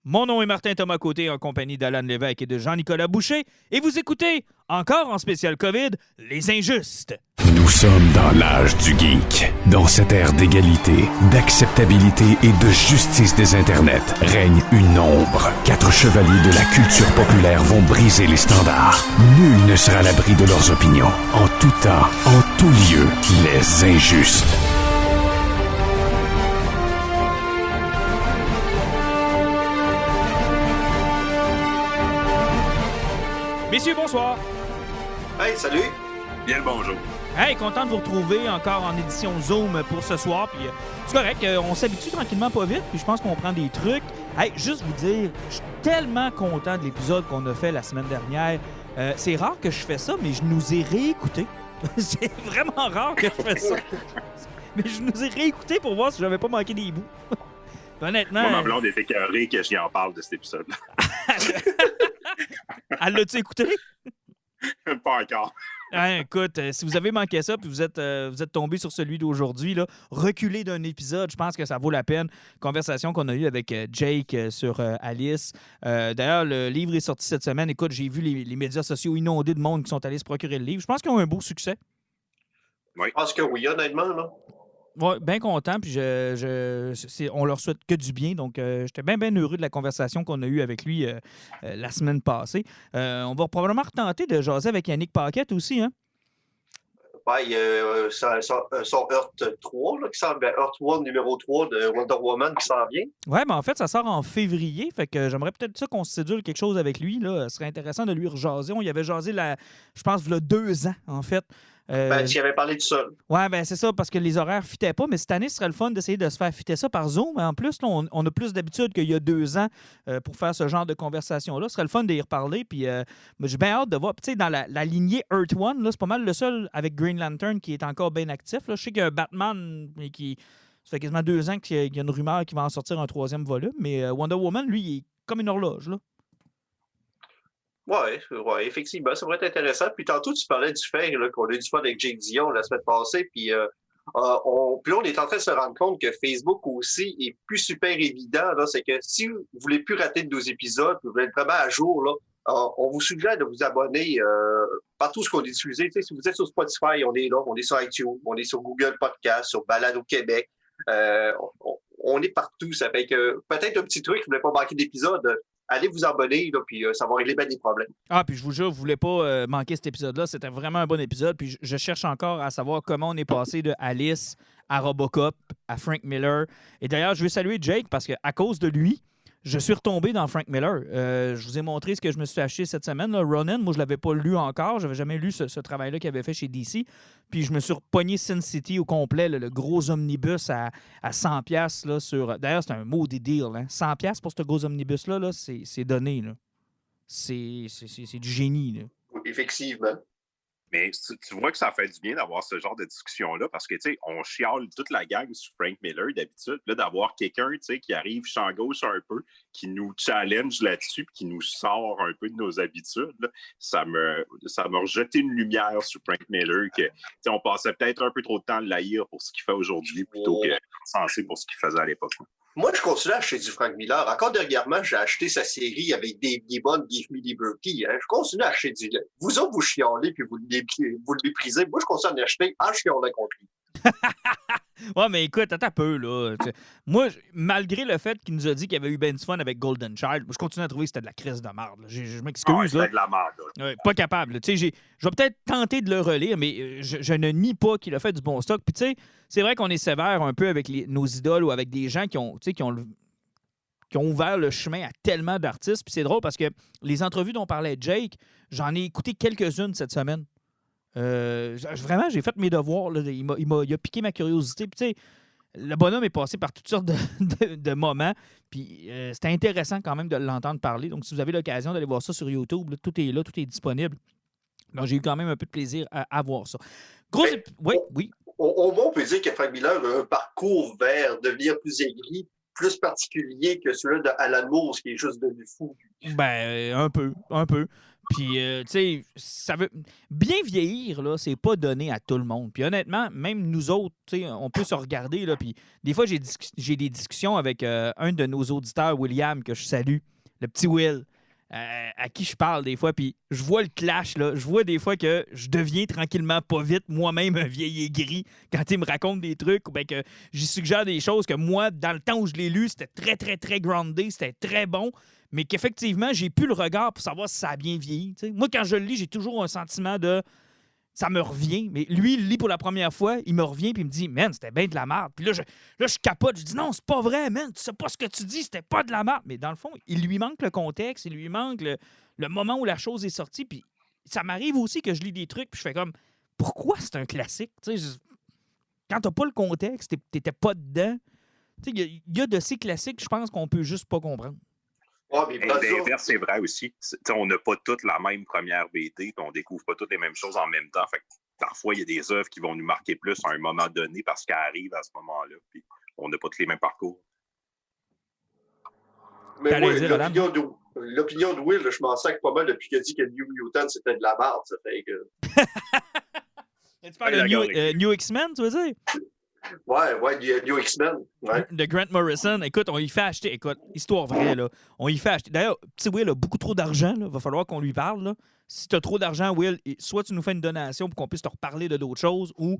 Mon nom est Martin Thomas Côté en compagnie d'Alan Lévesque et de Jean-Nicolas Boucher. Et vous écoutez, encore en spécial COVID, Les Injustes. Nous sommes dans l'âge du geek. Dans cette ère d'égalité, d'acceptabilité et de justice des internets, règne une ombre. 4 chevaliers de la culture populaire vont briser les standards. Nul ne sera à l'abri de leurs opinions. En tout temps, en tout lieu, Les Injustes. Messieurs, bonsoir. Hey, salut. Bien le bonjour. Hey, content de vous retrouver encore en édition Zoom pour ce soir. Puis c'est correct, on s'habitue tranquillement pas vite, puis je pense qu'on prend des trucs. Hey, juste vous dire, je suis tellement content de l'épisode qu'on a fait la semaine dernière. C'est rare que je fais ça, mais je nous ai réécoutés. C'est vraiment rare que je fais ça. Mais je nous ai réécoutés pour voir si j'avais pas manqué des bouts. Honnêtement... Moi, ma blonde est écœurée que j'y en parle de cet épisode-là. Elle l'a-tu écouté? Pas encore. Hein, écoute, si vous avez manqué ça puis vous êtes tombé sur celui d'aujourd'hui, là, reculez d'un épisode, je pense que ça vaut la peine. Conversation qu'on a eue avec Jake sur Alice. D'ailleurs, le livre est sorti cette semaine. Écoute, j'ai vu les médias sociaux inondés de monde qui sont allés se procurer le livre. Je pense qu'ils ont un beau succès. Oui. Je pense que oui, honnêtement, là. Oui, bien content, puis on leur souhaite que du bien. Donc, j'étais bien heureux de la conversation qu'on a eue avec lui la semaine passée. On va probablement retenter de jaser avec Yannick Paquette aussi, hein? Ouais, il y a son Earth 3, là, qui s'en vient. Earth 1 numéro 3 de Wonder Woman qui s'en vient. Oui, mais en fait, ça sort en février. Fait que j'aimerais peut-être ça qu'on se sédule quelque chose avec lui. Là. Ce serait intéressant de lui rejaser. On y avait jasé, je pense, il y a 2 ans, en fait. Tu avais parlé du sol. Oui, ben c'est ça, parce que les horaires ne fitaient pas. Mais cette année, ce serait le fun d'essayer de se faire fitter ça par Zoom. En plus, là, on a plus d'habitude qu'il y a 2 ans pour faire ce genre de conversation-là. Ce serait le fun d'y reparler. Puis j'ai bien hâte de voir. Tu sais, dans la lignée Earth One, là, c'est pas mal le seul avec Green Lantern qui est encore bien actif. Là. Je sais qu'il y a un Batman, mais ça fait quasiment 2 ans qu'il y a une rumeur qui va en sortir un 3e volume. Mais Wonder Woman, lui, il est comme une horloge, là. Oui, effectivement, ça pourrait être intéressant. Puis tantôt, tu parlais du fait là, qu'on a eu du fun avec Jake Dion la semaine passée. Puis on est en train de se rendre compte que Facebook aussi est plus super évident. Là, c'est que si vous ne voulez plus rater de nos épisodes, vous voulez être vraiment à jour, là, on vous suggère de vous abonner partout ce qu'on est diffusé. Tu sais, si vous êtes sur Spotify, on est là. On est sur iTunes, on est sur Google Podcast, sur Balado Québec. On est partout. Ça fait que peut-être un petit truc, vous ne voulez pas manquer d'épisode. Allez vous abonner, là, puis ça va régler bien des problèmes. Ah, puis je vous jure, vous ne voulez pas manquer cet épisode-là. C'était vraiment un bon épisode. Puis je cherche encore à savoir comment on est passé de Alice à Robocop, à Frank Miller. Et d'ailleurs, je veux saluer Jake parce qu'à cause de lui, je suis retombé dans Frank Miller. Je vous ai montré ce que je me suis acheté cette semaine. Là. Ronin, moi, je ne l'avais pas lu encore. Je n'avais jamais lu ce travail-là qu'il avait fait chez DC. Puis je me suis repogné Sin City au complet, là, le gros omnibus à 100$ là, sur... D'ailleurs, c'est un maudit deal. Hein? 100$ pour ce gros omnibus-là, là, c'est donné. Là. C'est du génie. Là. Effectivement. Mais tu vois que ça fait du bien d'avoir ce genre de discussion-là parce que, tu sais, on chiale toute la gang sur Frank Miller d'habitude. Là, d'avoir quelqu'un, tu sais, qui arrive champ gauche un peu, qui nous challenge là-dessus, qui nous sort un peu de nos habitudes, là, ça m'a rejeté une lumière sur Frank Miller que, tu sais, on passait peut-être un peu trop de temps à l'haïr pour ce qu'il fait aujourd'hui plutôt que censé pour ce qu'il faisait à l'époque. Moi, je continue à acheter du Frank Miller. Encore dernièrement, j'ai acheté sa série avec des bonnes Give Me Liberty. Hein. Je continue à acheter du... Vous autres, vous chialez puis vous le méprisez. Moi, je continue à en acheter en chialant contre lui. Ouais, mais écoute, attends un peu, là. Moi, malgré le fait qu'il nous a dit qu'il y avait eu ben du fun avec Golden Child, je continue à trouver que c'était de la crise de merde. Je m'excuse, là. C'était de la merde, pas capable. Tu sais, je vais peut-être tenter de le relire, mais je ne nie pas qu'il a fait du bon stock. Puis, tu sais, c'est vrai qu'on est sévère un peu avec nos idoles ou avec des gens qui ont ouvert le chemin à tellement d'artistes. Puis c'est drôle parce que les entrevues dont parlait Jake, j'en ai écouté quelques-unes cette semaine. Vraiment, j'ai fait mes devoirs. Là. Il a piqué ma curiosité. Puis, tu sais, le bonhomme est passé par toutes sortes de moments. Puis, c'était intéressant quand même de l'entendre parler. Donc, si vous avez l'occasion d'aller voir ça sur YouTube, là, tout est là, tout est disponible. Donc, j'ai eu quand même un peu de plaisir à voir ça. Oui. On peut dire que Frank Miller a un parcours vers devenir plus aigri plus particulier que celui de Alan Moore, qui est juste devenu fou. Ben, un peu. Puis, tu sais, ça veut. Bien vieillir, là, c'est pas donné à tout le monde. Puis, honnêtement, même nous autres, tu sais, on peut se regarder, là. Puis, des fois, j'ai des discussions avec un de nos auditeurs, William, que je salue, le petit Will, à qui je parle des fois. Puis, je vois le clash, là. Je vois des fois que je deviens tranquillement, pas vite, moi-même, un vieil aigri quand il me raconte des trucs ou bien que j'y suggère des choses que moi, dans le temps où je l'ai lu, c'était très, très, très groundé, c'était très bon. Mais qu'effectivement, j'ai plus le regard pour savoir si ça a bien vieilli. T'sais. Moi, quand je le lis, j'ai toujours un sentiment de ça me revient. Mais lui, il lit pour la première fois, il me revient puis il me dit man, c'était bien de la merde. Puis là, je capote, je dis non, c'est pas vrai, man, tu sais pas ce que tu dis, c'était pas de la merde. Mais dans le fond, il lui manque le contexte, il lui manque le moment où la chose est sortie. Puis ça m'arrive aussi que je lis des trucs puis je fais comme pourquoi c'est un classique? Quand t'as pas le contexte, t'étais pas dedans. Il y a de ces classiques, je pense qu'on peut juste pas comprendre. Ouais, mais l'inverse, c'est vrai aussi. On n'a pas toutes la même première BD, puis on découvre pas toutes les mêmes choses en même temps. Fait que parfois, il y a des œuvres qui vont nous marquer plus à un moment donné parce qu'elles arrivent à ce moment-là, puis on n'a pas tous les mêmes parcours. Mais oui, l'opinion de Will, je m'en sacre pas mal depuis qu'il a dit que New Mutant, c'était de la merde. Ça fait que... Tu parles de New X-Men, tu veux dire? Ouais, New X-Men. Ouais. De Grant Morrison. Écoute, on y fait acheter. Écoute, histoire vraie, là. On y fait acheter. D'ailleurs, petit Will a beaucoup trop d'argent. Il va falloir qu'on lui parle. Là. Si tu as trop d'argent, Will, soit tu nous fais une donation pour qu'on puisse te reparler de d'autres choses ou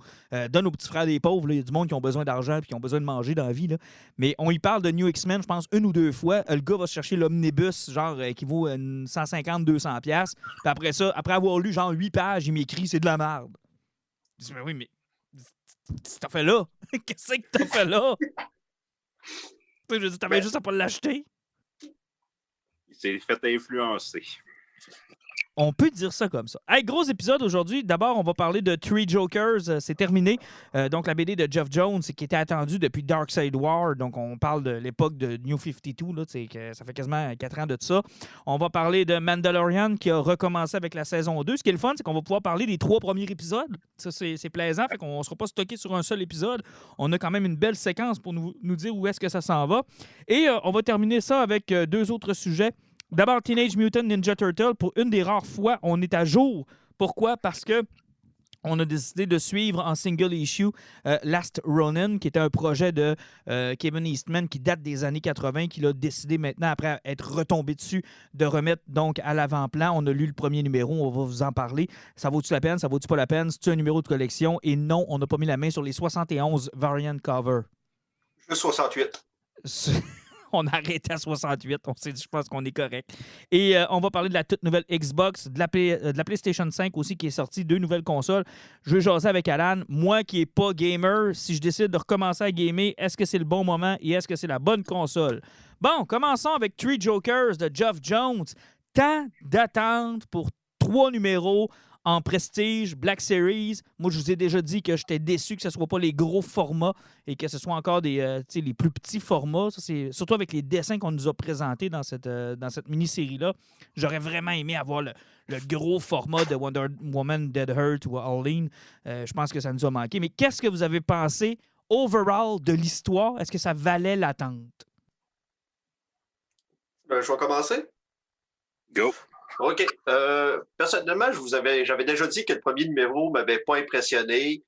donne aux petits frères des pauvres. Il y a du monde qui ont besoin d'argent et qui ont besoin de manger dans la vie. Là. Mais on y parle de New X-Men, je pense, 1 ou 2 fois. Le gars va se chercher l'omnibus, genre, qui vaut 150-200$. Puis après ça, après avoir lu, genre, 8 pages, il m'écrit c'est de la merde. Je dis, mais oui, mais. Qu'est-ce que t'as fait là? Qu'est-ce que t'as fait là? Je veux dire, t'avais juste à pas l'acheter. Il s'est fait influencer. On peut dire ça comme ça. Hey, gros épisode aujourd'hui. D'abord, on va parler de Three Jokers. C'est terminé. Donc, la BD de Geoff Jones qui était attendue depuis Darkseid War. Donc, on parle de l'époque de New 52. Là, que ça fait quasiment 4 ans de ça. On va parler de Mandalorian qui a recommencé avec la saison 2. Ce qui est le fun, c'est qu'on va pouvoir parler des 3 premiers épisodes. Ça, c'est plaisant. Fait qu'on ne sera pas stocké sur un seul épisode. On a quand même une belle séquence pour nous dire où est-ce que ça s'en va. Et on va terminer ça avec 2 autres sujets. D'abord, Teenage Mutant Ninja Turtle, pour une des rares fois, on est à jour. Pourquoi? Parce que on a décidé de suivre en single issue Last Ronin, qui était un projet de Kevin Eastman qui date des années 80, qu'il a décidé maintenant, après être retombé dessus, de remettre donc à l'avant-plan. On a lu le premier numéro, on va vous en parler. Ça vaut-tu la peine? Ça vaut-tu pas la peine? C'est un numéro de collection? Et non, on n'a pas mis la main sur les 71 variant cover. Juste 68. On a arrêté à 68. On s'est dit, je pense qu'on est correct. Et on va parler de la toute nouvelle Xbox, de la PlayStation 5 aussi qui est sortie, 2 nouvelles consoles. Je vais jaser avec Alan. Moi qui n'ai pas gamer, si je décide de recommencer à gamer, est-ce que c'est le bon moment et est-ce que c'est la bonne console? Bon, commençons avec Three Jokers de Geoff Jones. Tant d'attente pour 3 numéros en Prestige, Black Series. Moi, je vous ai déjà dit que j'étais déçu que ce ne soit pas les gros formats et que ce soit encore les plus petits formats. Ça, c'est, surtout avec les dessins qu'on nous a présentés dans cette mini-série-là. J'aurais vraiment aimé avoir le gros format de Wonder Woman, Dead Heart ou Arlene. Je pense que ça nous a manqué. Mais qu'est-ce que vous avez pensé, overall, de l'histoire? Est-ce que ça valait l'attente? Je vais commencer? Go! OK. Personnellement, j'avais déjà dit que le premier numéro ne m'avait pas impressionné.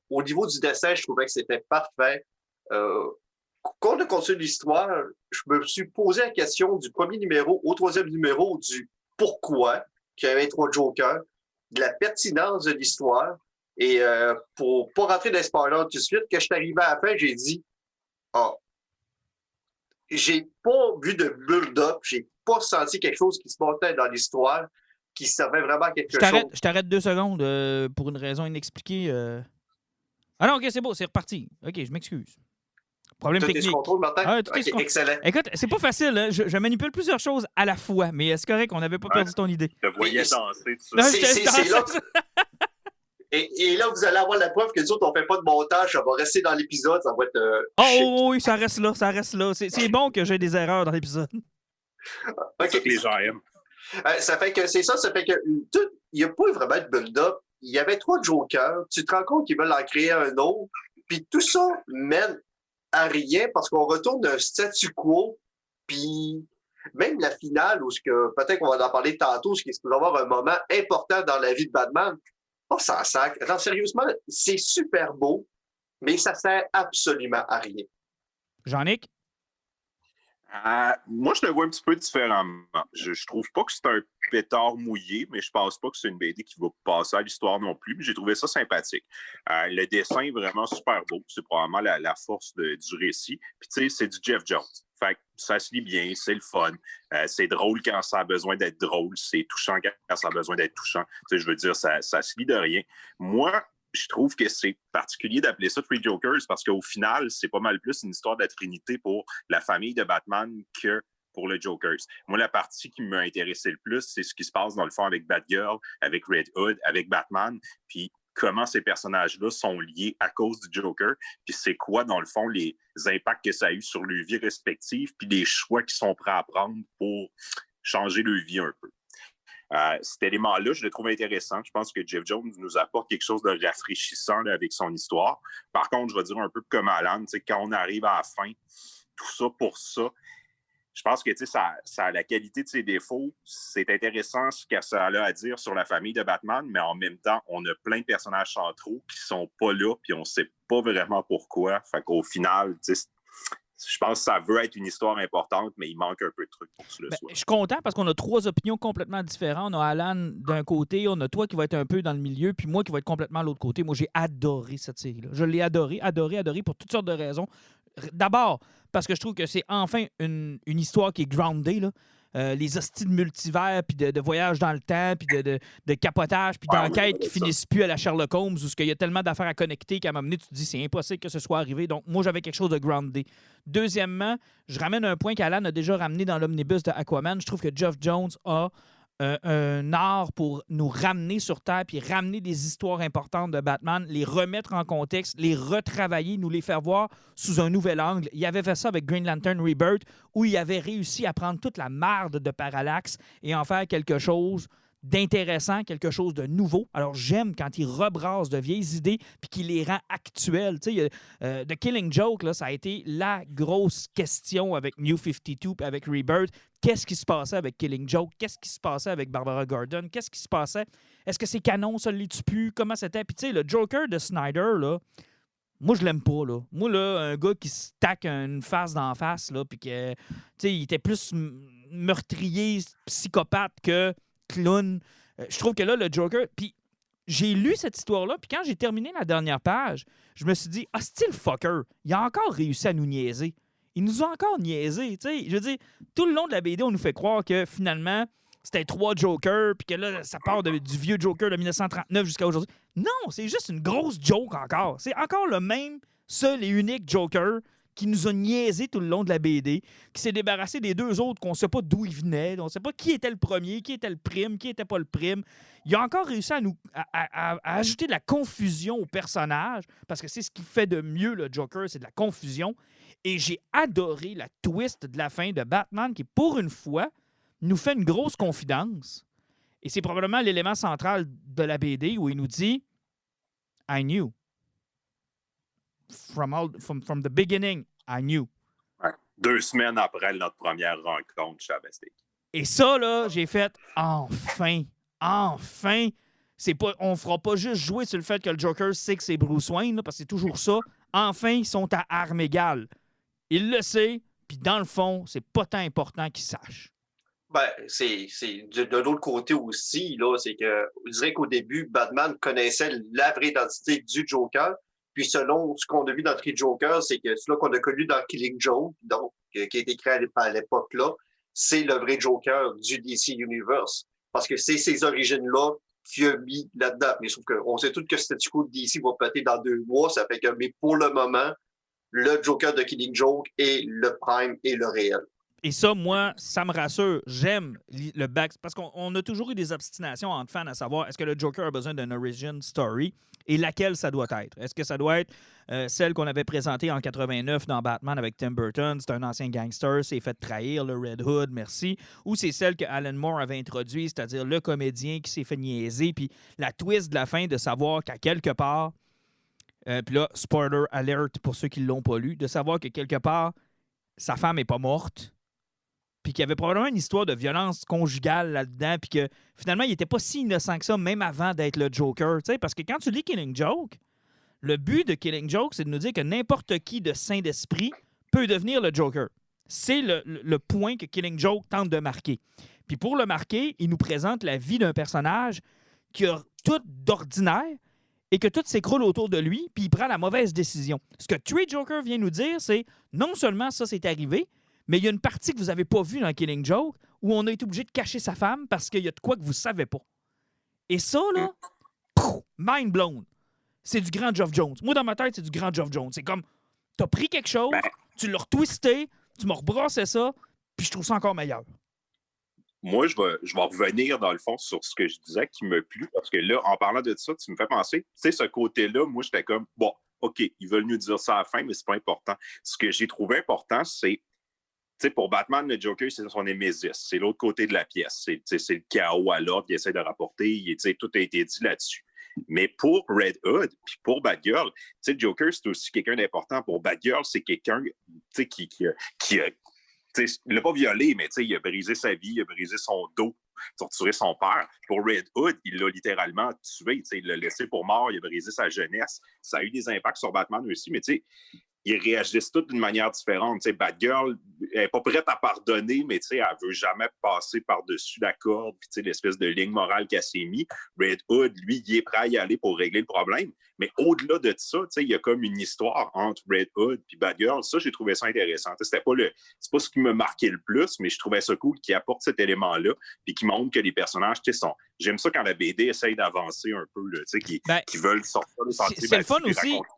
Au niveau du dessin, je trouvais que c'était parfait. Quand on a continué l'histoire, je me suis posé la question du premier numéro au 3e numéro du pourquoi qu'il y avait 3 jokers, de la pertinence de l'histoire. Et pour ne pas rentrer dans les spoilers tout de suite, quand je suis arrivé à la fin, j'ai dit j'ai pas vu de build-up, j'ai pas senti quelque chose qui se montait dans l'histoire, qui servait vraiment à quelque chose. Je t'arrête 2 secondes pour une raison inexpliquée. Ah non, OK, c'est beau, c'est reparti. OK, je m'excuse. Problème technique. Tout est sous contrôle, Martin? Ah, tout est sous contrôle. Excellent. Écoute, c'est pas facile. Hein? Je manipule plusieurs choses à la fois, mais c'est correct, on n'avait pas perdu ton idée. Je te voyais danser, tout Non, ça. C'est là. Et là, vous allez avoir la preuve que nous autres, on ne fait pas de montage, ça va rester dans l'épisode, ça va être. Oui, ça reste là, ça reste là. C'est bon que j'ai des erreurs dans l'épisode. C'est ça que les gens aiment. Ça fait que c'est ça, ça fait que il n'y a pas vraiment de build-up. Il y avait 3 jokers, tu te rends compte qu'ils veulent en créer un autre, puis tout ça mène à rien parce qu'on retourne d'un statu quo, puis même la finale, où peut-être qu'on va en parler tantôt, ce qui va avoir un moment important dans la vie de Batman, ça sac. Non, sérieusement, c'est super beau, mais ça sert absolument à rien. Jean-Nic? Moi, je le vois un petit peu différemment. Je trouve pas que c'est un pétard mouillé, mais je pense pas que c'est une BD qui va passer à l'histoire non plus. Mais j'ai trouvé ça sympathique. Le dessin est vraiment super beau. C'est probablement la force du récit. Puis, tu sais, c'est du Geoff Johns. Fait que ça se lit bien, c'est le fun. C'est drôle quand ça a besoin d'être drôle. C'est touchant quand ça a besoin d'être touchant. Tu sais, je veux dire, ça se lit de rien. Moi, je trouve que c'est particulier d'appeler ça Three Jokers parce qu'au final, c'est pas mal plus une histoire de la Trinité pour la famille de Batman que pour le Jokers. Moi, la partie qui m'a intéressé le plus, c'est ce qui se passe dans le fond avec Batgirl, avec Red Hood, avec Batman, puis comment ces personnages-là sont liés à cause du Joker, puis c'est quoi, dans le fond, les impacts que ça a eu sur leur vie respective, puis les choix qu'ils sont prêts à prendre pour changer leur vie un peu. Cet élément-là, je le trouve intéressant. Je pense que Geoff Johns nous apporte quelque chose de rafraîchissant là, avec son histoire. Par contre, je vais dire un peu comme Alan, quand on arrive à la fin, tout ça pour ça, je pense que ça a la qualité de ses défauts. C'est intéressant ce que ça a à dire sur la famille de Batman, mais en même temps, on a plein de personnages centraux qui sont pas là, puis on sait pas vraiment pourquoi. Fait qu'au final, je pense que ça veut être une histoire importante, mais il manque un peu de trucs pour que ce le soit. Je suis content parce qu'on a 3 opinions complètement différentes. On a Alan d'un côté, on a toi qui va être un peu dans le milieu, puis moi qui va être complètement à l'autre côté. Moi, j'ai adoré cette série-là. Je l'ai adoré pour toutes sortes de raisons. D'abord, parce que je trouve que c'est enfin une histoire qui est groundée, là. Les hosties de multivers, puis de voyage dans le temps, puis de capotage, puis d'enquête qui finissent plus à la Sherlock Holmes, où il y a tellement d'affaires à connecter qu'à un moment donné, tu te dis c'est impossible que ce soit arrivé. Donc, moi, j'avais quelque chose de groundé. Deuxièmement, je ramène un point qu'Alan a déjà ramené dans l'omnibus de Aquaman. Je trouve que Geoff Johns a un art pour nous ramener sur Terre puis ramener des histoires importantes de Batman, les remettre en contexte, les retravailler, nous les faire voir sous un nouvel angle. Il avait fait ça avec Green Lantern Rebirth, où il avait réussi à prendre toute la marde de Parallax et en faire quelque chose d'intéressant, quelque chose de nouveau. Alors, j'aime quand il rebrasse de vieilles idées puis qu'il les rend actuelles. Tu sais, The Killing Joke, là, ça a été la grosse question avec New 52 et avec Rebirth. Qu'est-ce qui se passait avec Killing Joke? Qu'est-ce qui se passait avec Barbara Gordon? Qu'est-ce qui se passait? Est-ce que c'est canon, ça le tue plus? Comment c'était? Puis, tu sais, le Joker de Snyder, là, moi, je l'aime pas, là. Moi, là, un gars qui se taque une face d'en face, là, puis que, tu sais, il était plus meurtrier, psychopathe que clown. Je trouve que là, le Joker... Puis j'ai lu cette histoire-là, puis quand j'ai terminé la dernière page, je me suis dit, « Ah, style fucker, il a encore réussi à nous niaiser. Il nous a encore niaisé. » Tu sais, je veux dire, tout le long de la BD, on nous fait croire que finalement, c'était 3 Jokers, puis que là, ça part du vieux Joker de 1939 jusqu'à aujourd'hui. Non, c'est juste une grosse joke encore. C'est encore le même, seul et unique Joker qui nous a niaisé tout le long de la BD, qui s'est débarrassé des 2 autres qu'on ne sait pas d'où ils venaient, on ne sait pas qui était le premier, qui était le prime, qui n'était pas le prime. Il a encore réussi à ajouter de la confusion au personnage, parce que c'est ce qui fait de mieux le Joker, c'est de la confusion. Et j'ai adoré la twist de la fin de Batman, qui, pour une fois, nous fait une grosse confidence. Et c'est probablement l'élément central de la BD où il nous dit « I knew. From the beginning, I knew. » 2 semaines après notre première rencontre, je savais c'était. Et ça, là, j'ai fait « Enfin! Enfin! » On fera pas juste jouer sur le fait que le Joker sait que c'est Bruce Wayne, là, parce que c'est toujours ça. Enfin, ils sont à armes égales. Il le sait, puis dans le fond, c'est pas tant important qu'il sache. Ben, c'est de l'autre côté aussi, là, c'est que je dirais qu'au début, Batman connaissait la vraie identité du Joker. Puis selon ce qu'on a vu dans Three Jokers, c'est que celui qu'on a connu dans Killing Joke, donc qui a été créé à l'époque-là, c'est le vrai Joker du DC Universe. Parce que c'est ces origines-là qu'il a mis là-dedans. Mais sauf qu'on sait tous que ce statu quo de DC va péter dans 2 mois. Ça fait que, mais pour le moment, le Joker de Killing Joke est le prime et le réel. Et ça, moi, ça me rassure. J'aime le back... Parce qu'on a toujours eu des obstinations entre fans à savoir est-ce que le Joker a besoin d'une origin story et laquelle ça doit être. Est-ce que ça doit être celle qu'on avait présentée en 89 dans Batman avec Tim Burton, c'est un ancien gangster, s'est fait trahir, le Red Hood, merci. Ou c'est celle que Alan Moore avait introduite, c'est-à-dire le comédien qui s'est fait niaiser, puis la twist de la fin de savoir qu'à quelque part, Puis là, spoiler alert pour ceux qui ne l'ont pas lu, de savoir que quelque part, sa femme n'est pas morte, puis qu'il y avait probablement une histoire de violence conjugale là-dedans, puis que finalement, il n'était pas si innocent que ça, même avant d'être le Joker. Parce que quand tu lis Killing Joke, le but de Killing Joke, c'est de nous dire que n'importe qui de saint d'esprit peut devenir le Joker. C'est le point que Killing Joke tente de marquer. Puis pour le marquer, il nous présente la vie d'un personnage qui a tout d'ordinaire et que tout s'écroule autour de lui, puis il prend la mauvaise décision. Ce que Three Joker vient nous dire, c'est non seulement ça c'est arrivé, mais il y a une partie que vous n'avez pas vue dans Killing Joke où on a été obligé de cacher sa femme parce qu'il y a de quoi que vous ne savez pas. Et ça, là, mind blown. C'est du grand Geoff Jones. Moi, dans ma tête, c'est du grand Geoff Jones. C'est comme, t'as pris quelque chose, tu l'as retwisté, tu m'as rebrassé ça, puis je trouve ça encore meilleur. Moi, je vais revenir, dans le fond, sur ce que je disais qui me plu, parce que là, en parlant de ça, tu me fais penser, tu sais, ce côté-là, moi, j'étais comme, bon, OK, ils veulent nous dire ça à la fin, mais c'est pas important. Ce que j'ai trouvé important, c'est, tu sais, pour Batman, le Joker, c'est son némésis. C'est l'autre côté de la pièce. C'est le chaos à l'ordre qu'il essaie de rapporter. Tout a été dit là-dessus. Mais pour Red Hood, puis pour Batgirl, tu sais, Joker, c'est aussi quelqu'un d'important. Pour Batgirl, c'est quelqu'un, tu sais, qui il l'a pas violé, mais il a brisé sa vie, il a brisé son dos, torturé son père. Pour Red Hood, il l'a littéralement tué. Il l'a laissé pour mort, il a brisé sa jeunesse. Ça a eu des impacts sur Batman aussi, mais ils réagissent tous d'une manière différente. Batgirl n'est pas prête à pardonner, mais elle ne veut jamais passer par-dessus la corde, puis l'espèce de ligne morale qu'elle s'est mise. Red Hood, lui, il est prêt à y aller pour régler le problème. Mais au-delà de ça, il y a comme une histoire entre Red Hood et Batgirl. Ça, j'ai trouvé ça intéressant. C'est pas ce qui me marquait le plus, mais je trouvais ça cool qu'il apporte cet élément-là, puis qu'il montre que les personnages sont... J'aime ça quand la BD essaye d'avancer un peu, qui veulent sortir des sentiers battus.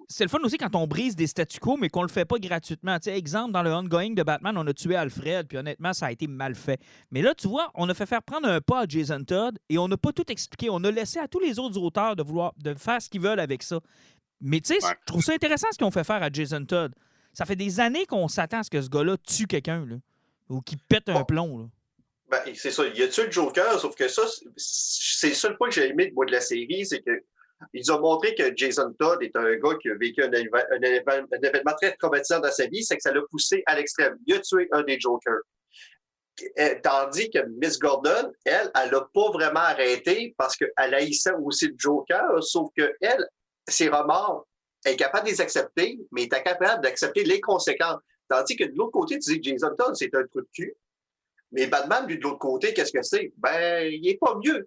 C'est le fun aussi quand on brise des statu quo, mais qu'on le fait pas gratuitement. Exemple, dans le ongoing de Batman, on a tué Alfred, puis honnêtement, ça a été mal fait. Mais là, tu vois, on a fait faire prendre un pas à Jason Todd et on n'a pas tout expliqué. On a laissé à tous les autres auteurs de faire ce qu'ils veulent avec ça. Mais tu sais, je trouve ça intéressant ce qu'ils ont fait faire à Jason Todd. Ça fait des années qu'on s'attend à ce que ce gars-là tue quelqu'un, là, ou qu'il pète un plomb, là. Ben, c'est ça. Il a tué le Joker, sauf que ça, c'est le seul point que j'ai aimé de la série, c'est que ils ont montré que Jason Todd est un gars qui a vécu un événement très traumatisant dans sa vie, c'est que ça l'a poussé à l'extrême. Il a tué un des Jokers. Tandis que Miss Gordon, elle l'a pas vraiment arrêté parce qu'elle haïssait aussi le Joker, sauf que elle, ses remords, elle est capable de les accepter, mais elle est incapable d'accepter les conséquences. Tandis que de l'autre côté, tu dis que Jason Todd, c'est un trou de cul. Mais Batman, lui, de l'autre côté, qu'est-ce que c'est? Ben, il est pas mieux.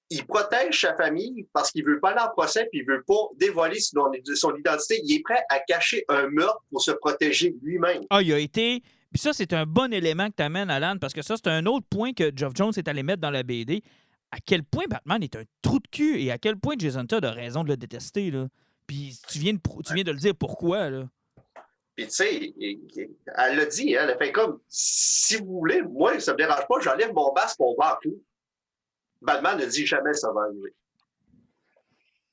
Il protège sa famille parce qu'il veut pas aller en procès puis il veut pas dévoiler son identité. Il est prêt à cacher un meurtre pour se protéger lui-même. Ah, il a été... Puis ça, c'est un bon élément que tu amènes, Alan, parce que ça, c'est un autre point que Geoff Jones est allé mettre dans la BD. À quel point Batman est un trou de cul et à quel point Jason Todd a raison de le détester, là. Puis tu viens de le dire pourquoi, là. Puis, tu sais, elle l'a dit, elle a fait comme, si vous voulez, moi, ça me dérange pas, j'enlève mon masque pour voir tout. Batman ne dit jamais ça va arriver.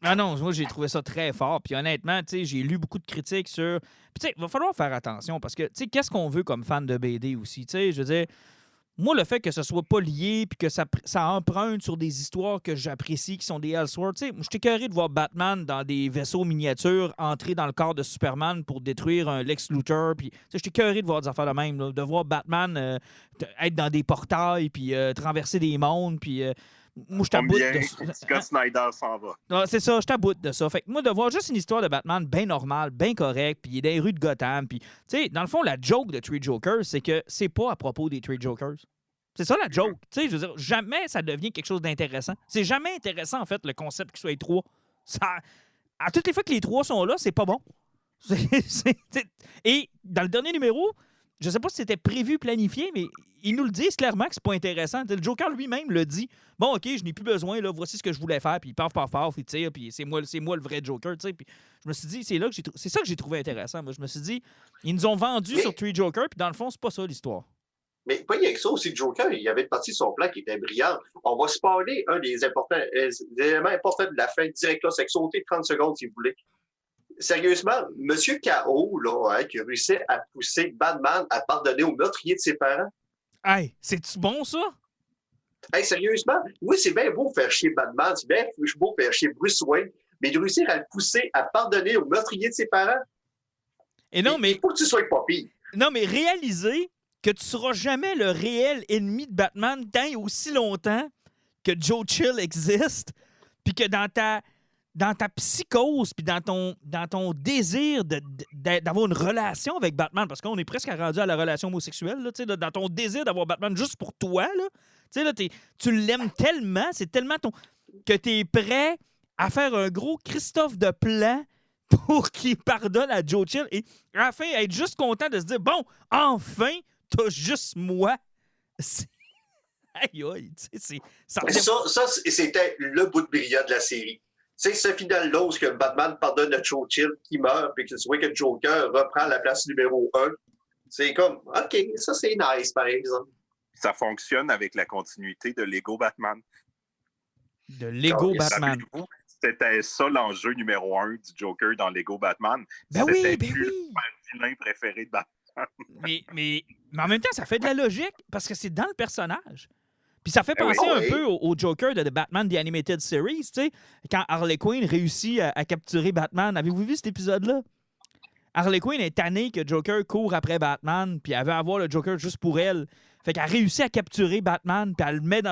Ah non, moi, j'ai trouvé ça très fort. Puis honnêtement, tu sais, j'ai lu beaucoup de critiques sur... Puis tu sais, il va falloir faire attention parce que, tu sais, qu'est-ce qu'on veut comme fan de BD aussi? Tu sais, je veux dire, moi, le fait que ce soit pas lié puis que ça emprunte sur des histoires que j'apprécie, qui sont des Elseworlds, tu sais, je suis écœuré de voir Batman dans des vaisseaux miniatures entrer dans le corps de Superman pour détruire un Lex Luthor. Puis, tu sais, je suis écœuré de voir des affaires de même, là, de voir Batman être dans des portails puis traverser des mondes, puis... moi, je t'aboute de ça. Scott Snyder s'en va. Ah, c'est ça, je t'aboute de ça. Fait que moi, de voir juste une histoire de Batman bien normale, bien correcte, puis il est dans les rues de Gotham, puis, tu sais, dans le fond, la joke de Three Jokers, c'est que c'est pas à propos des Three Jokers. C'est ça la joke. Tu sais, je veux dire, jamais ça devient quelque chose d'intéressant. C'est jamais intéressant, en fait, le concept qu'il soit les trois. À toutes les fois que les trois sont là, c'est pas bon. Et dans le dernier numéro, je sais pas si c'était prévu, planifié, mais ils nous le disent clairement que c'est pas intéressant. Le Joker lui-même le dit. Bon, OK, je n'ai plus besoin, là, voici ce que je voulais faire, puis il paf, il tire, puis c'est moi le vrai Joker, tu sais. Puis je me suis dit, c'est ça que j'ai trouvé intéressant. Moi, je me suis dit, ils nous ont vendu sur Three Jokers, puis dans le fond, c'est pas ça l'histoire. Mais pas rien que ça aussi, le Joker, il y avait une partie de son plan qui était brillant. On va spoiler un des éléments importants de la fin direct là, c'est que sauter 30 secondes si vous voulez. Sérieusement, M. K.O., là, qui réussit à pousser Batman à pardonner au meurtrier de ses parents. Hey, c'est-tu bon, ça? Hey, sérieusement, oui, c'est bien beau faire chier Batman, c'est bien beau faire chier Bruce Wayne, mais de réussir à le pousser à pardonner au meurtrier de ses parents. Et non, mais... Il faut que tu sois pas pire. Non, mais réaliser que tu seras jamais le réel ennemi de Batman tant et aussi longtemps que Joe Chill existe, puis que dans ta psychose, puis dans ton désir d'avoir une relation avec Batman, parce qu'on est presque rendu à la relation homosexuelle, là, dans ton désir d'avoir Batman juste pour toi, là, tu l'aimes tellement, c'est tellement que tu es prêt à faire un gros Christophe de plan pour qu'il pardonne à Joe Chill et à la fin, être juste content de se dire, bon, enfin, t'as juste moi. Aïe, aïe, Ça, c'était le bout de brillant de la série. C'est ce final-là où Batman pardonne à Joe Chill qui meurt, puis que tu vois que Joker reprend la place numéro 1. C'est comme, OK, ça c'est nice, par exemple. Ça fonctionne avec la continuité de Lego Batman. De Lego Batman. C'était ça l'enjeu numéro 1 du Joker dans Lego Batman. C'était le vilain préféré de Batman. mais en même temps, ça fait de la logique parce que c'est dans le personnage. Puis ça fait penser un peu au Joker de The Batman The Animated Series, tu sais, quand Harley Quinn réussit à capturer Batman. Avez-vous vu cet épisode-là? Harley Quinn est tannée que Joker court après Batman, puis elle veut avoir le Joker juste pour elle. Fait qu'elle réussit à capturer Batman, puis elle le met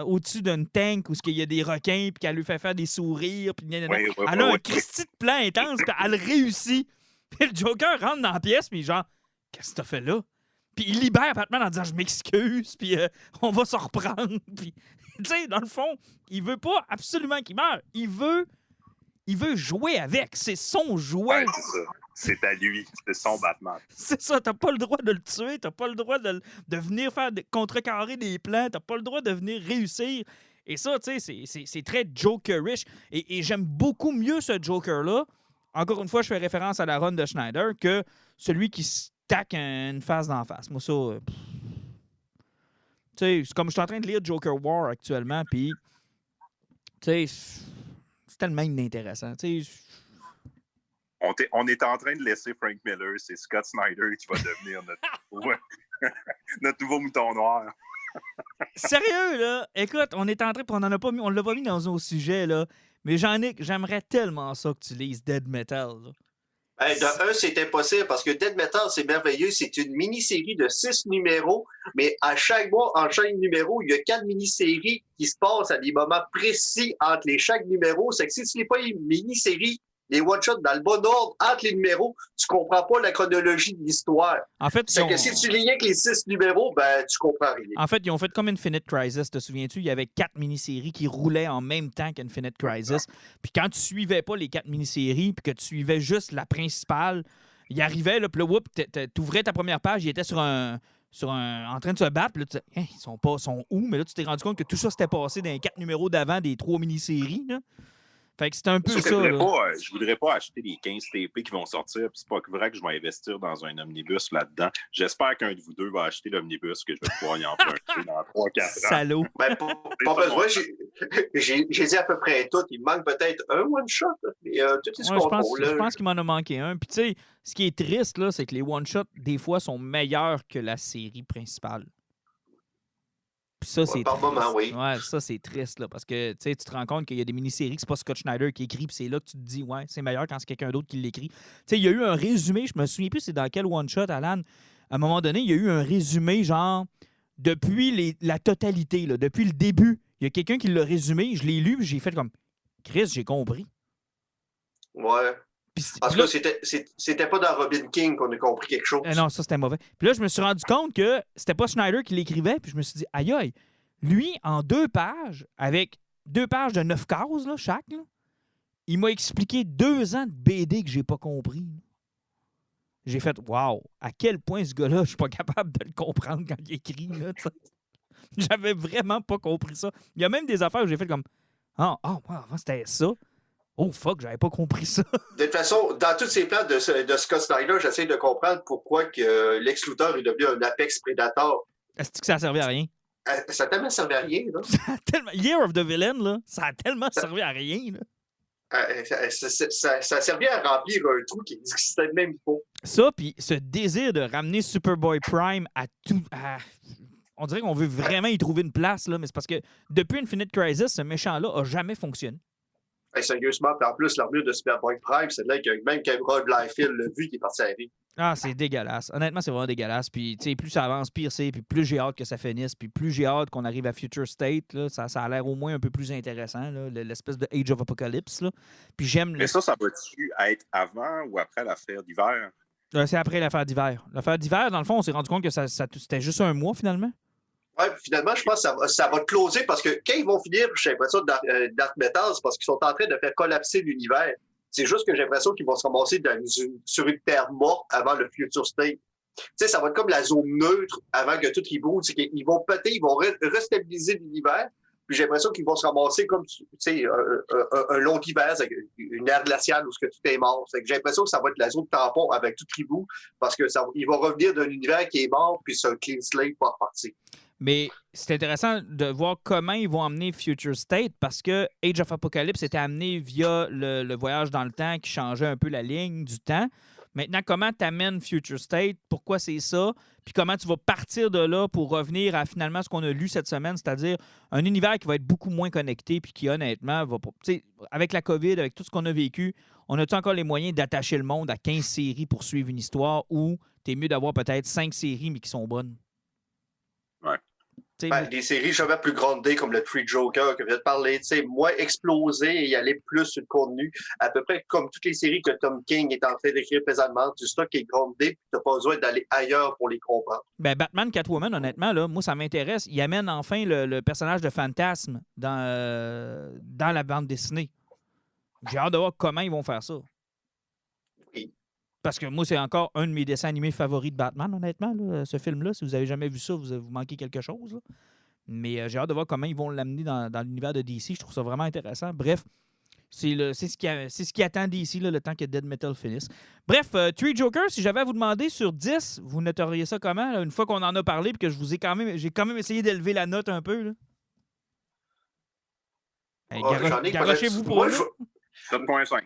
au-dessus d'un tank où il y a des requins, puis qu'elle lui fait faire des sourires. Puis elle a un Christy de plan intense, puis elle réussit. Puis le Joker rentre dans la pièce, puis genre, qu'est-ce que t'as fait là? Puis il libère Batman en disant, je m'excuse, puis on va se reprendre. Puis, tu sais, dans le fond, il veut pas absolument qu'il meure. Il veut jouer avec. C'est son jouet. Ouais, c'est ça. C'est à lui. C'est son Batman. C'est ça. T'as pas le droit de le tuer. T'as pas le droit de venir faire contrecarrer des plans. T'as pas le droit de venir réussir. Et ça, tu sais, c'est très Jokerish. Et j'aime beaucoup mieux ce Joker-là. Encore une fois, je fais référence à la run de Schneider que celui qui se taque une face d'en face. Moi, ça... tu sais, c'est comme je suis en train de lire Joker War actuellement, puis... Tu sais, c'est tellement inintéressant. Tu sais... On est en train de laisser Frank Miller, c'est Scott Snyder qui va devenir notre nouveau mouton noir. Sérieux, là? Écoute, on est en train, on l'a pas mis dans nos sujets, là, mais j'aimerais tellement ça que tu lises Dead Metal, là. C'est impossible parce que Dead Metal, c'est merveilleux. C'est une mini-série de 6 numéros, mais à chaque mois, en chaque numéro, il y a 4 mini-séries qui se passent à des moments précis entre chaque numéro. C'est que si tu n'es pas une mini-série, les one-shots dans le bon ordre entre les numéros, tu comprends pas la chronologie de l'histoire. En fait, c'est que si tu liais avec les 6 numéros, ben tu comprends rien. En fait, ils ont fait comme Infinite Crisis, te souviens-tu? Il y avait 4 mini-séries qui roulaient en même temps qu'Infinite Crisis. Puis quand tu suivais pas les 4 mini-séries, puis que tu suivais juste la principale, il arrivait, là, puis là, tu ouvrais ta première page, il était en train de se battre, puis là, tu disais, ils sont où? Mais là, tu t'es rendu compte que tout ça s'était passé dans les 4 numéros d'avant des 3 mini-séries, là. Fait que c'est un peu ça. Je voudrais pas acheter les 15 TP qui vont sortir, puis c'est pas vrai que je vais investir dans un omnibus là-dedans. J'espère qu'un de vous deux va acheter l'omnibus, que je vais pouvoir y emprunter dans 3-4 ans. Salaud. Ben, pas besoin, j'ai dit à peu près tout. Il manque peut-être un one-shot, mais tout est je pense qu'il m'en a manqué un. Puis tu sais, ce qui est triste, là, c'est que les one-shots, des fois, sont meilleurs que la série principale. Puis ça, c'est par moment, oui. Ouais, ça, c'est triste, là, parce que tu te rends compte qu'il y a des mini-séries que c'est pas Scott Schneider qui écrit, puis c'est là que tu te dis, ouais, c'est meilleur quand c'est quelqu'un d'autre qui l'écrit. Tu sais, il y a eu un résumé, je me souviens plus c'est dans quel one-shot, Alan. À un moment donné, il y a eu un résumé, genre, depuis la totalité, là, depuis le début. Il y a quelqu'un qui l'a résumé, je l'ai lu, puis j'ai fait comme, Chris, j'ai compris. Ouais. Parce que c'était pas dans Robin King qu'on a compris quelque chose. Non, ça, c'était mauvais. Puis là, je me suis rendu compte que c'était pas Schneider qui l'écrivait, puis je me suis dit, aïe, aïe, lui, en 2 pages, avec 2 pages de 9 cases, là, chaque, là, il m'a expliqué 2 ans de BD que j'ai pas compris. J'ai fait, wow, à quel point ce gars-là, je suis pas capable de le comprendre quand il écrit, là, t'sais. J'avais vraiment pas compris ça. Il y a même des affaires où j'ai fait comme, wow, avant, c'était ça. Oh fuck, j'avais pas compris ça. De toute façon, dans tous ces plans de Scott Snyder, j'essaie de comprendre pourquoi que Lex Luthor est devenu un Apex Predator. Est-ce que ça a servi à rien? Ça a tellement servi à rien, là. Year of the Villain, là, ça a tellement servi à rien, là. Ça a servi à remplir un trou qui n'existait même pas. Ça, puis ce désir de ramener Superboy Prime à tout... On dirait qu'on veut vraiment y trouver une place, là, mais c'est parce que depuis Infinite Crisis, ce méchant-là a jamais fonctionné. Hey, sérieusement, puis en plus, l'armure de Superboy Prime, c'est là que même Cameron Liefeld l'a vu, qui est parti à la vie. Ah, c'est dégueulasse. Honnêtement, c'est vraiment dégueulasse. Puis, tu sais, plus ça avance, pire c'est. Puis plus j'ai hâte que ça finisse. Puis plus j'ai hâte qu'on arrive à Future State. Là, ça a l'air au moins un peu plus intéressant, là, l'espèce de Age of Apocalypse. Là. Puis j'aime... Mais ça va-tu être avant ou après l'affaire d'hiver? C'est après l'affaire d'hiver. L'affaire d'hiver, dans le fond, on s'est rendu compte que c'était juste un mois, finalement. Ouais, finalement, je pense que ça va closer parce que quand ils vont finir, j'ai l'impression, Dark Metal, c'est parce qu'ils sont en train de faire collapser l'univers. C'est juste que j'ai l'impression qu'ils vont se ramasser sur une terre morte avant le Future State. Tu sais, ça va être comme la zone neutre avant que tout reboot. C'est qu'ils vont péter, ils vont restabiliser l'univers. Puis j'ai l'impression qu'ils vont se ramasser comme, tu sais, un long hiver, avec une ère glaciale où tout est mort. J'ai l'impression que ça va être la zone tampon avec tout reboot parce qu'ils vont revenir d'un univers qui est mort, puis c'est un clean slate pour repartir. Mais c'est intéressant de voir comment ils vont amener Future State parce que Age of Apocalypse était amené via le voyage dans le temps qui changeait un peu la ligne du temps. Maintenant, comment tu amènes Future State? Pourquoi c'est ça? Puis comment tu vas partir de là pour revenir à finalement ce qu'on a lu cette semaine, c'est-à-dire un univers qui va être beaucoup moins connecté puis qui, honnêtement, va pas... Avec la COVID, avec tout ce qu'on a vécu, on a-tu encore les moyens d'attacher le monde à 15 séries pour suivre une histoire ou t'es mieux d'avoir peut-être 5 séries mais qui sont bonnes? Ouais. Des séries jamais plus grandées comme le Three Joker que je viens de parler, moins exploser et y aller plus sur le contenu, à peu près comme toutes les séries que Tom King est en train d'écrire présentement, du stock est grandé, puis t'as pas besoin d'aller ailleurs pour les comprendre. Ben, Batman, Catwoman, honnêtement, là, moi, ça m'intéresse. Il amène enfin le personnage de Fantasme dans la bande dessinée. J'ai hâte de voir comment ils vont faire ça. Oui. Parce que moi, c'est encore un de mes dessins animés favoris de Batman, honnêtement, là, ce film-là. Si vous avez jamais vu ça, vous manquez quelque chose. Là. Mais j'ai hâte de voir comment ils vont l'amener dans l'univers de DC. Je trouve ça vraiment intéressant. Bref, c'est ce qui attend DC là, le temps que Dead Metal finisse. Bref, Three Jokers, si j'avais à vous demander sur 10, vous noteriez ça comment? Là, une fois qu'on en a parlé et que j'ai quand même essayé d'élever la note un peu. Là. Hey, garochez-vous pour eux. 7.5.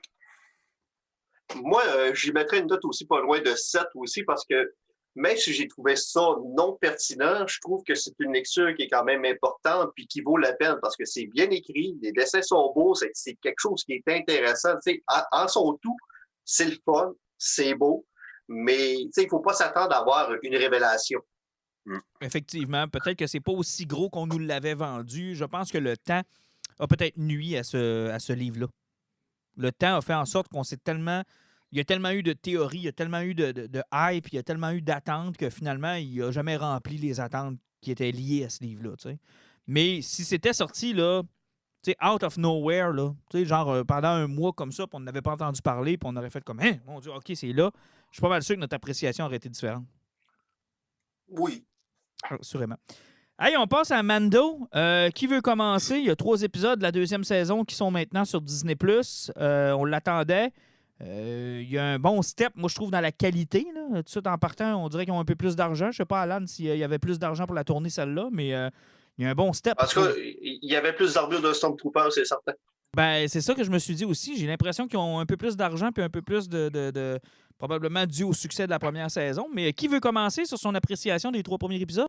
Moi, j'y mettrais une note aussi pas loin de 7 aussi parce que même si j'ai trouvé ça non pertinent, je trouve que c'est une lecture qui est quand même importante puis qui vaut la peine parce que c'est bien écrit, les dessins sont beaux, c'est quelque chose qui est intéressant. En son tout, c'est le fun, c'est beau, mais il ne faut pas s'attendre à avoir une révélation. Effectivement, peut-être que c'est pas aussi gros qu'on nous l'avait vendu. Je pense que le temps a peut-être nui à ce livre-là. Le temps a fait en sorte qu'on s'est tellement... Il y a tellement eu de théories, il y a tellement eu de hype, il y a tellement eu d'attentes que finalement, il n'a jamais rempli les attentes qui étaient liées à ce livre-là. T'sais. Mais si c'était sorti, là, out of nowhere, là, genre pendant un mois comme ça, puis on n'avait pas entendu parler, puis on aurait fait comme, hein, mon Dieu, OK, c'est là, je suis pas mal sûr que notre appréciation aurait été différente. Oui. Assurément. Hey, on passe à Mando. Qui veut commencer? Il y a 3 épisodes de la 2e saison qui sont maintenant sur Disney+. On l'attendait. Il y a un bon step, moi, je trouve, dans la qualité. Là. Tout de suite, en partant, on dirait qu'ils ont un peu plus d'argent. Je ne sais pas, Alan, s'il y avait plus d'argent pour la tournée, celle-là, mais il y a un bon step. En tout cas, il y avait plus d'armure de Stormtrooper, c'est certain. Ben, c'est ça que je me suis dit aussi. J'ai l'impression qu'ils ont un peu plus d'argent puis un peu plus de probablement dû au succès de la première saison. Mais qui veut commencer sur son appréciation des 3 premiers épisodes?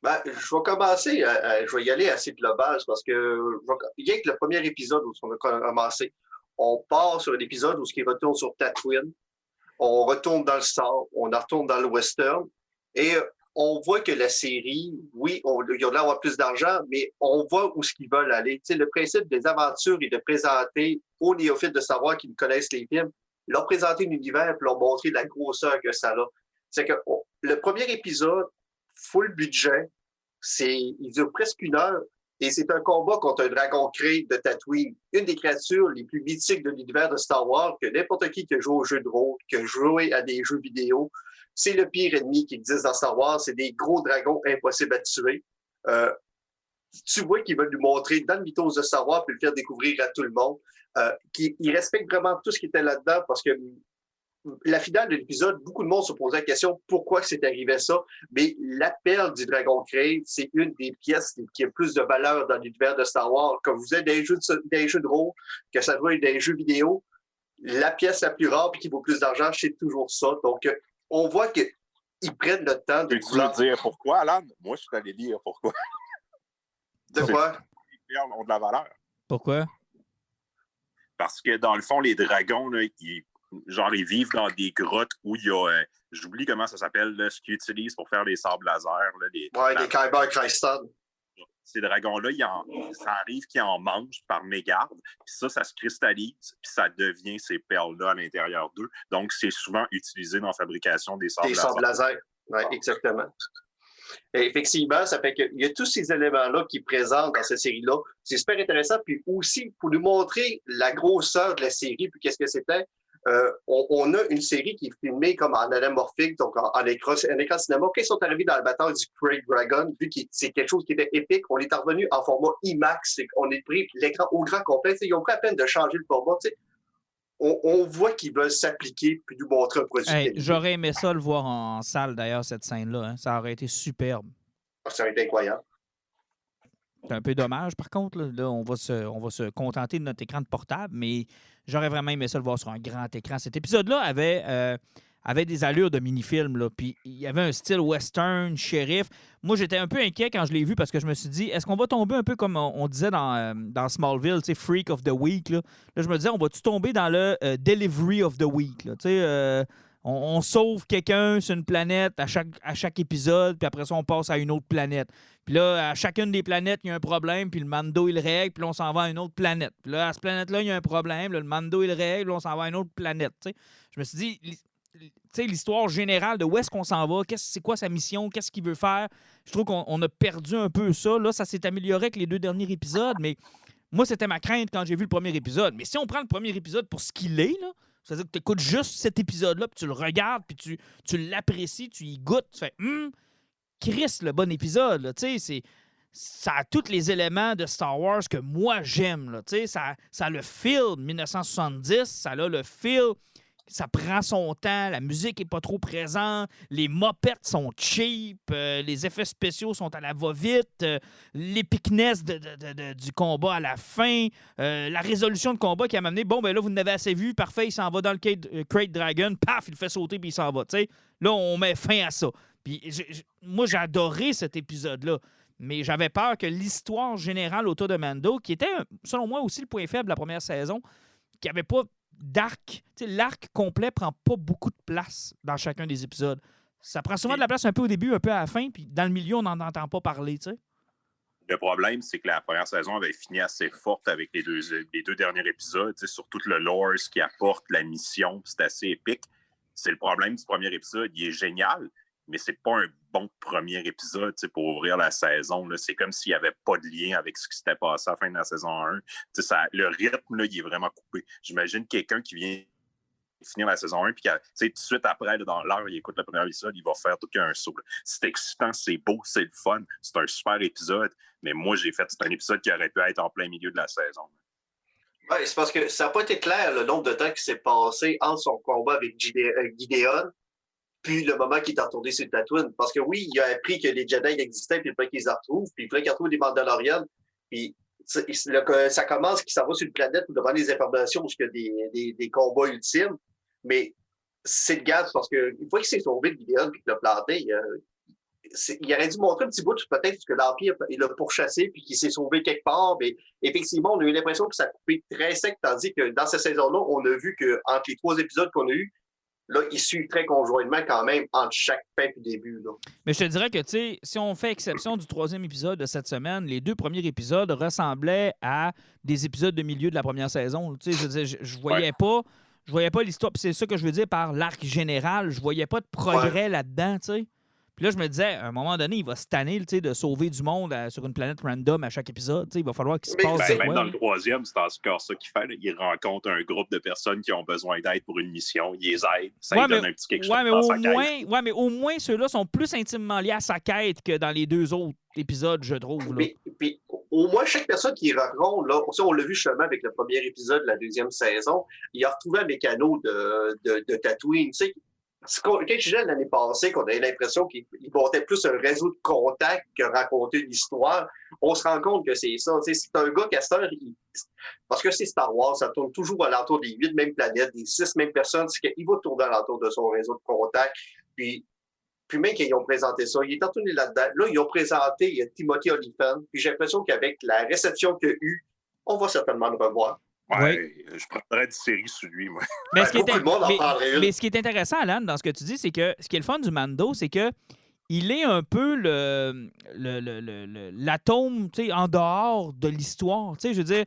Ben, je vais commencer, je vais y aller assez global parce que rien que le premier épisode où on a commencé, on part sur un épisode où il retourne sur Tatooine, on retourne dans le Star, on retourne dans le Western et on voit que la série, oui, ils ont l'air d'avoir plus d'argent, mais on voit où ils veulent aller. Tu sais, le principe des aventures est de présenter aux néophytes de savoir qu'ils connaissent les films, leur présenter l'univers et leur montrer la grosseur que ça a. C'est que le premier épisode, full budget, il dure presque 1 heure et c'est un combat contre un dragon crée de Tatooine, une des créatures les plus mythiques de l'univers de Star Wars que n'importe qui a joué aux jeux de rôle, qui a joué à des jeux vidéo. C'est le pire ennemi qui existe dans Star Wars, c'est des gros dragons impossibles à tuer. Tu vois qu'ils veulent nous montrer dans le mythos de Star Wars puis le faire découvrir à tout le monde. Ils respectent vraiment tout ce qui était là-dedans parce que la finale de l'épisode, beaucoup de monde se posait la question pourquoi c'est arrivé ça. Mais la perle du Dragon Crate, c'est une des pièces qui a plus de valeur dans l'univers de Star Wars. Comme vous êtes des jeux de rôle, que ça doit être des jeux vidéo, la pièce la plus rare et qui vaut plus d'argent, c'est toujours ça. Donc, on voit qu'ils prennent le temps de... Peux-tu me dire pourquoi, Alan? Moi, je suis allé dire pourquoi. De quoi? Les perles ont de la valeur. Pourquoi? Parce que dans le fond, les dragons, là, ils vivent dans des grottes où il y a. J'oublie comment ça s'appelle, là, ce qu'ils utilisent pour faire les sables laser. Là, des Kyber Crystal. Ces dragons-là, ça arrive qu'ils en mangent par mégarde, puis ça se cristallise, puis ça devient ces perles-là à l'intérieur d'eux. Donc, c'est souvent utilisé dans la fabrication des sables laser. Des sables laser, oui, exactement. Et effectivement, ça fait qu'il y a tous ces éléments-là qui présentent dans cette série-là. C'est super intéressant. Puis aussi, pour nous montrer la grosseur de la série, puis qu'est-ce que c'était, on a une série qui est filmée comme en anamorphique, donc en écran cinéma. Quand ils sont arrivés dans le bataille du Great Dragon, vu que c'est quelque chose qui était épique, on est revenu en format IMAX. On est pris l'écran au grand complet. Ils ont pris à peine de changer le format. On voit qu'ils veulent s'appliquer puis nous montrer un produit. Hey, j'aurais aimé ça le voir en salle, d'ailleurs, cette scène-là. Hein. Ça aurait été superbe. Ça aurait été incroyable. C'est un peu dommage, par contre. Là, on va se contenter de notre écran de portable, mais j'aurais vraiment aimé ça le voir sur un grand écran. Cet épisode-là avait des allures de mini-film, là, puis il y avait un style western, shérif. Moi, j'étais un peu inquiet quand je l'ai vu parce que je me suis dit, est-ce qu'on va tomber un peu comme on disait dans Smallville, tu sais, Freak of the Week, là? Là, je me disais, on va-tu tomber dans le Delivery of the Week, là? Tu sais, on sauve quelqu'un sur une planète à chaque épisode, puis après ça, on passe à une autre planète. Puis là, à chacune des planètes, il y a un problème, puis le Mando, il règle, puis là, on s'en va à une autre planète. Puis là, à cette planète-là, il y a un problème, là, le Mando, il règle, puis là, on s'en va à une autre planète, tu sais. Je me suis dit, tu sais, l'histoire générale de où est-ce qu'on s'en va, c'est quoi sa mission, qu'est-ce qu'il veut faire. Je trouve qu'on a perdu un peu ça. Là, ça s'est amélioré avec les 2 derniers épisodes, mais moi, c'était ma crainte quand j'ai vu le premier épisode. Mais si on prend le premier épisode pour ce qu'il est, là, c'est-à-dire que tu écoutes juste cet épisode-là, puis tu le regardes, puis tu l'apprécies, tu y goûtes, tu fais Chris, le bon épisode, là, tu sais, ça a tous les éléments de Star Wars que moi j'aime, là, tu sais, ça a le feel 1970, ça a le feel, ça prend son temps, la musique est pas trop présente, les mopettes sont cheap, les effets spéciaux sont à la va-vite, l'épicness du combat à la fin, la résolution de combat qui a amené, bon, ben là, vous n'avez assez vu, parfait, il s'en va dans le Great Dragon, paf, il le fait sauter, puis il s'en va, tu sais. Là, on met fin à ça. Puis moi, j'ai adoré cet épisode-là, mais j'avais peur que l'histoire générale autour de Mando, qui était, selon moi, aussi le point faible de la première saison, qui n'avait pas d'arc. Tu sais, l'arc complet prend pas beaucoup de place dans chacun des épisodes. Ça prend souvent de la place un peu au début, un peu à la fin, puis dans le milieu, on n'en entend pas parler, tu sais. Le problème, c'est que la première saison avait fini assez forte avec les deux derniers épisodes, sur tout le lore, ce qui apporte la mission, c'est assez épique. C'est le problème du premier épisode. Il est génial, mais c'est pas un bon premier épisode pour ouvrir la saison. Là. C'est comme s'il n'y avait pas de lien avec ce qui s'était passé à la fin de la saison 1. Le rythme, là, il est vraiment coupé. J'imagine quelqu'un qui vient finir la saison 1 puis tout de suite après, là, dans l'heure, il écoute le premier épisode, il va faire tout qu'un saut. Là. C'est excitant, c'est beau, c'est le fun. C'est un super épisode, mais moi, c'est un épisode qui aurait pu être en plein milieu de la saison. Oui, c'est parce que ça n'a pas été clair le nombre de temps qui s'est passé entre son combat avec Gideon puis le moment qu'il est retourné sur Tatooine. Parce que oui, il a appris que les Jedi existaient, puis il fallait qu'ils les retrouvent, puis il fallait qu'ils retrouvent des Mandalorians. Puis ça commence qu'il s'en va sur une planète pour demander des informations parce qu'il y a des combats ultimes. Mais c'est le gaz parce qu'une fois qu'il s'est sauvé de Gideon puis qu'il l'a planté, il aurait dû montrer un petit bout peut-être que l'Empire il l'a pourchassé puis qu'il s'est sauvé quelque part. Mais effectivement, on a eu l'impression que ça a coupé très sec, tandis que dans cette saison-là, on a vu qu'entre les 3 épisodes qu'on a eus, là, ils suivent très conjointement quand même entre chaque fin et début. Là. Mais je te dirais que, tu sais, si on fait exception du 3e épisode de cette semaine, les 2 premiers épisodes ressemblaient à des épisodes de milieu de la première saison. Tu sais, je veux dire, je voyais pas l'histoire. C'est ça que je veux dire par l'arc général. Je voyais pas de progrès là-dedans, tu sais. Puis là, je me disais, à un moment donné, il va se tanner de sauver du monde sur une planète random à chaque épisode. Il va falloir qu'il se passe même dans le 3e, c'est encore ça qu'il fait. Là. Il rencontre un groupe de personnes qui ont besoin d'aide pour une mission. Il les aide. Ça lui donne un petit quelque chose dans sa quête. Ouais, mais au moins, ceux-là sont plus intimement liés à sa quête que dans les 2 autres épisodes, je trouve. Là. Puis, au moins, chaque personne qui rencontre, là, on l'a vu justement avec le premier épisode de la 2e saison, il a retrouvé un mécano de Tatooine. Tu sais, quand je disais l'année passée qu'on avait l'impression qu'il portait plus un réseau de contacts que raconter une histoire, on se rend compte que c'est ça. C'est un gars casteur, parce que c'est Star Wars, ça tourne toujours alentour des 8 mêmes planètes, des 6 mêmes personnes, c'est qu'il va tourner alentour de son réseau de contacts. Puis même qu'ils ont présenté ça, il est retourné là-dedans. Là, ils ont présenté Timothy Olyphant, puis j'ai l'impression qu'avec la réception qu'il y a eu, on va certainement le revoir. Ouais, je prendrais une série sur lui, moi. Mais, Beaucoup de monde en parlerait une. mais ce qui est intéressant, Alan, dans ce que tu dis, c'est que ce qui est le fun du Mando, c'est que il est un peu l'atome, tu sais, en dehors de l'histoire. Tu sais, je veux dire,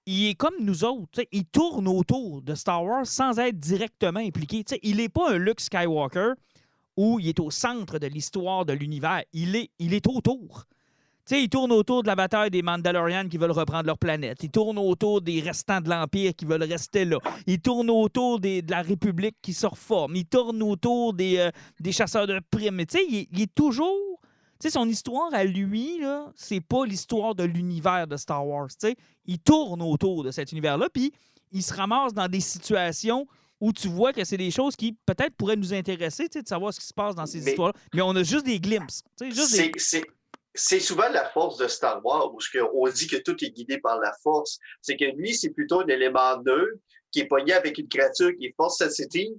il est comme nous autres. Tu sais, il tourne autour de Star Wars sans être directement impliqué. Tu sais, il n'est pas un Luke Skywalker où il est au centre de l'histoire de l'univers. Il est autour. Tu sais, il tourne autour de la bataille des Mandalorians qui veulent reprendre leur planète. Il tourne autour des restants de l'Empire qui veulent rester là. Il tourne autour de la République qui se reforme. Il tourne autour des chasseurs de primes. Mais tu sais, il est toujours... Tu sais, son histoire à lui, là, c'est pas l'histoire de l'univers de Star Wars. Tu sais, il tourne autour de cet univers-là, puis il se ramasse dans des situations où tu vois que c'est des choses qui peut-être pourraient nous intéresser, tu sais, de savoir ce qui se passe dans ces histoires-là. Mais on a juste des glimpses. Tu sais, juste C'est souvent la force de Star Wars, où on dit que tout est guidé par la force. C'est que lui, c'est plutôt un élément neutre qui est pogné avec une créature qui est force sensitive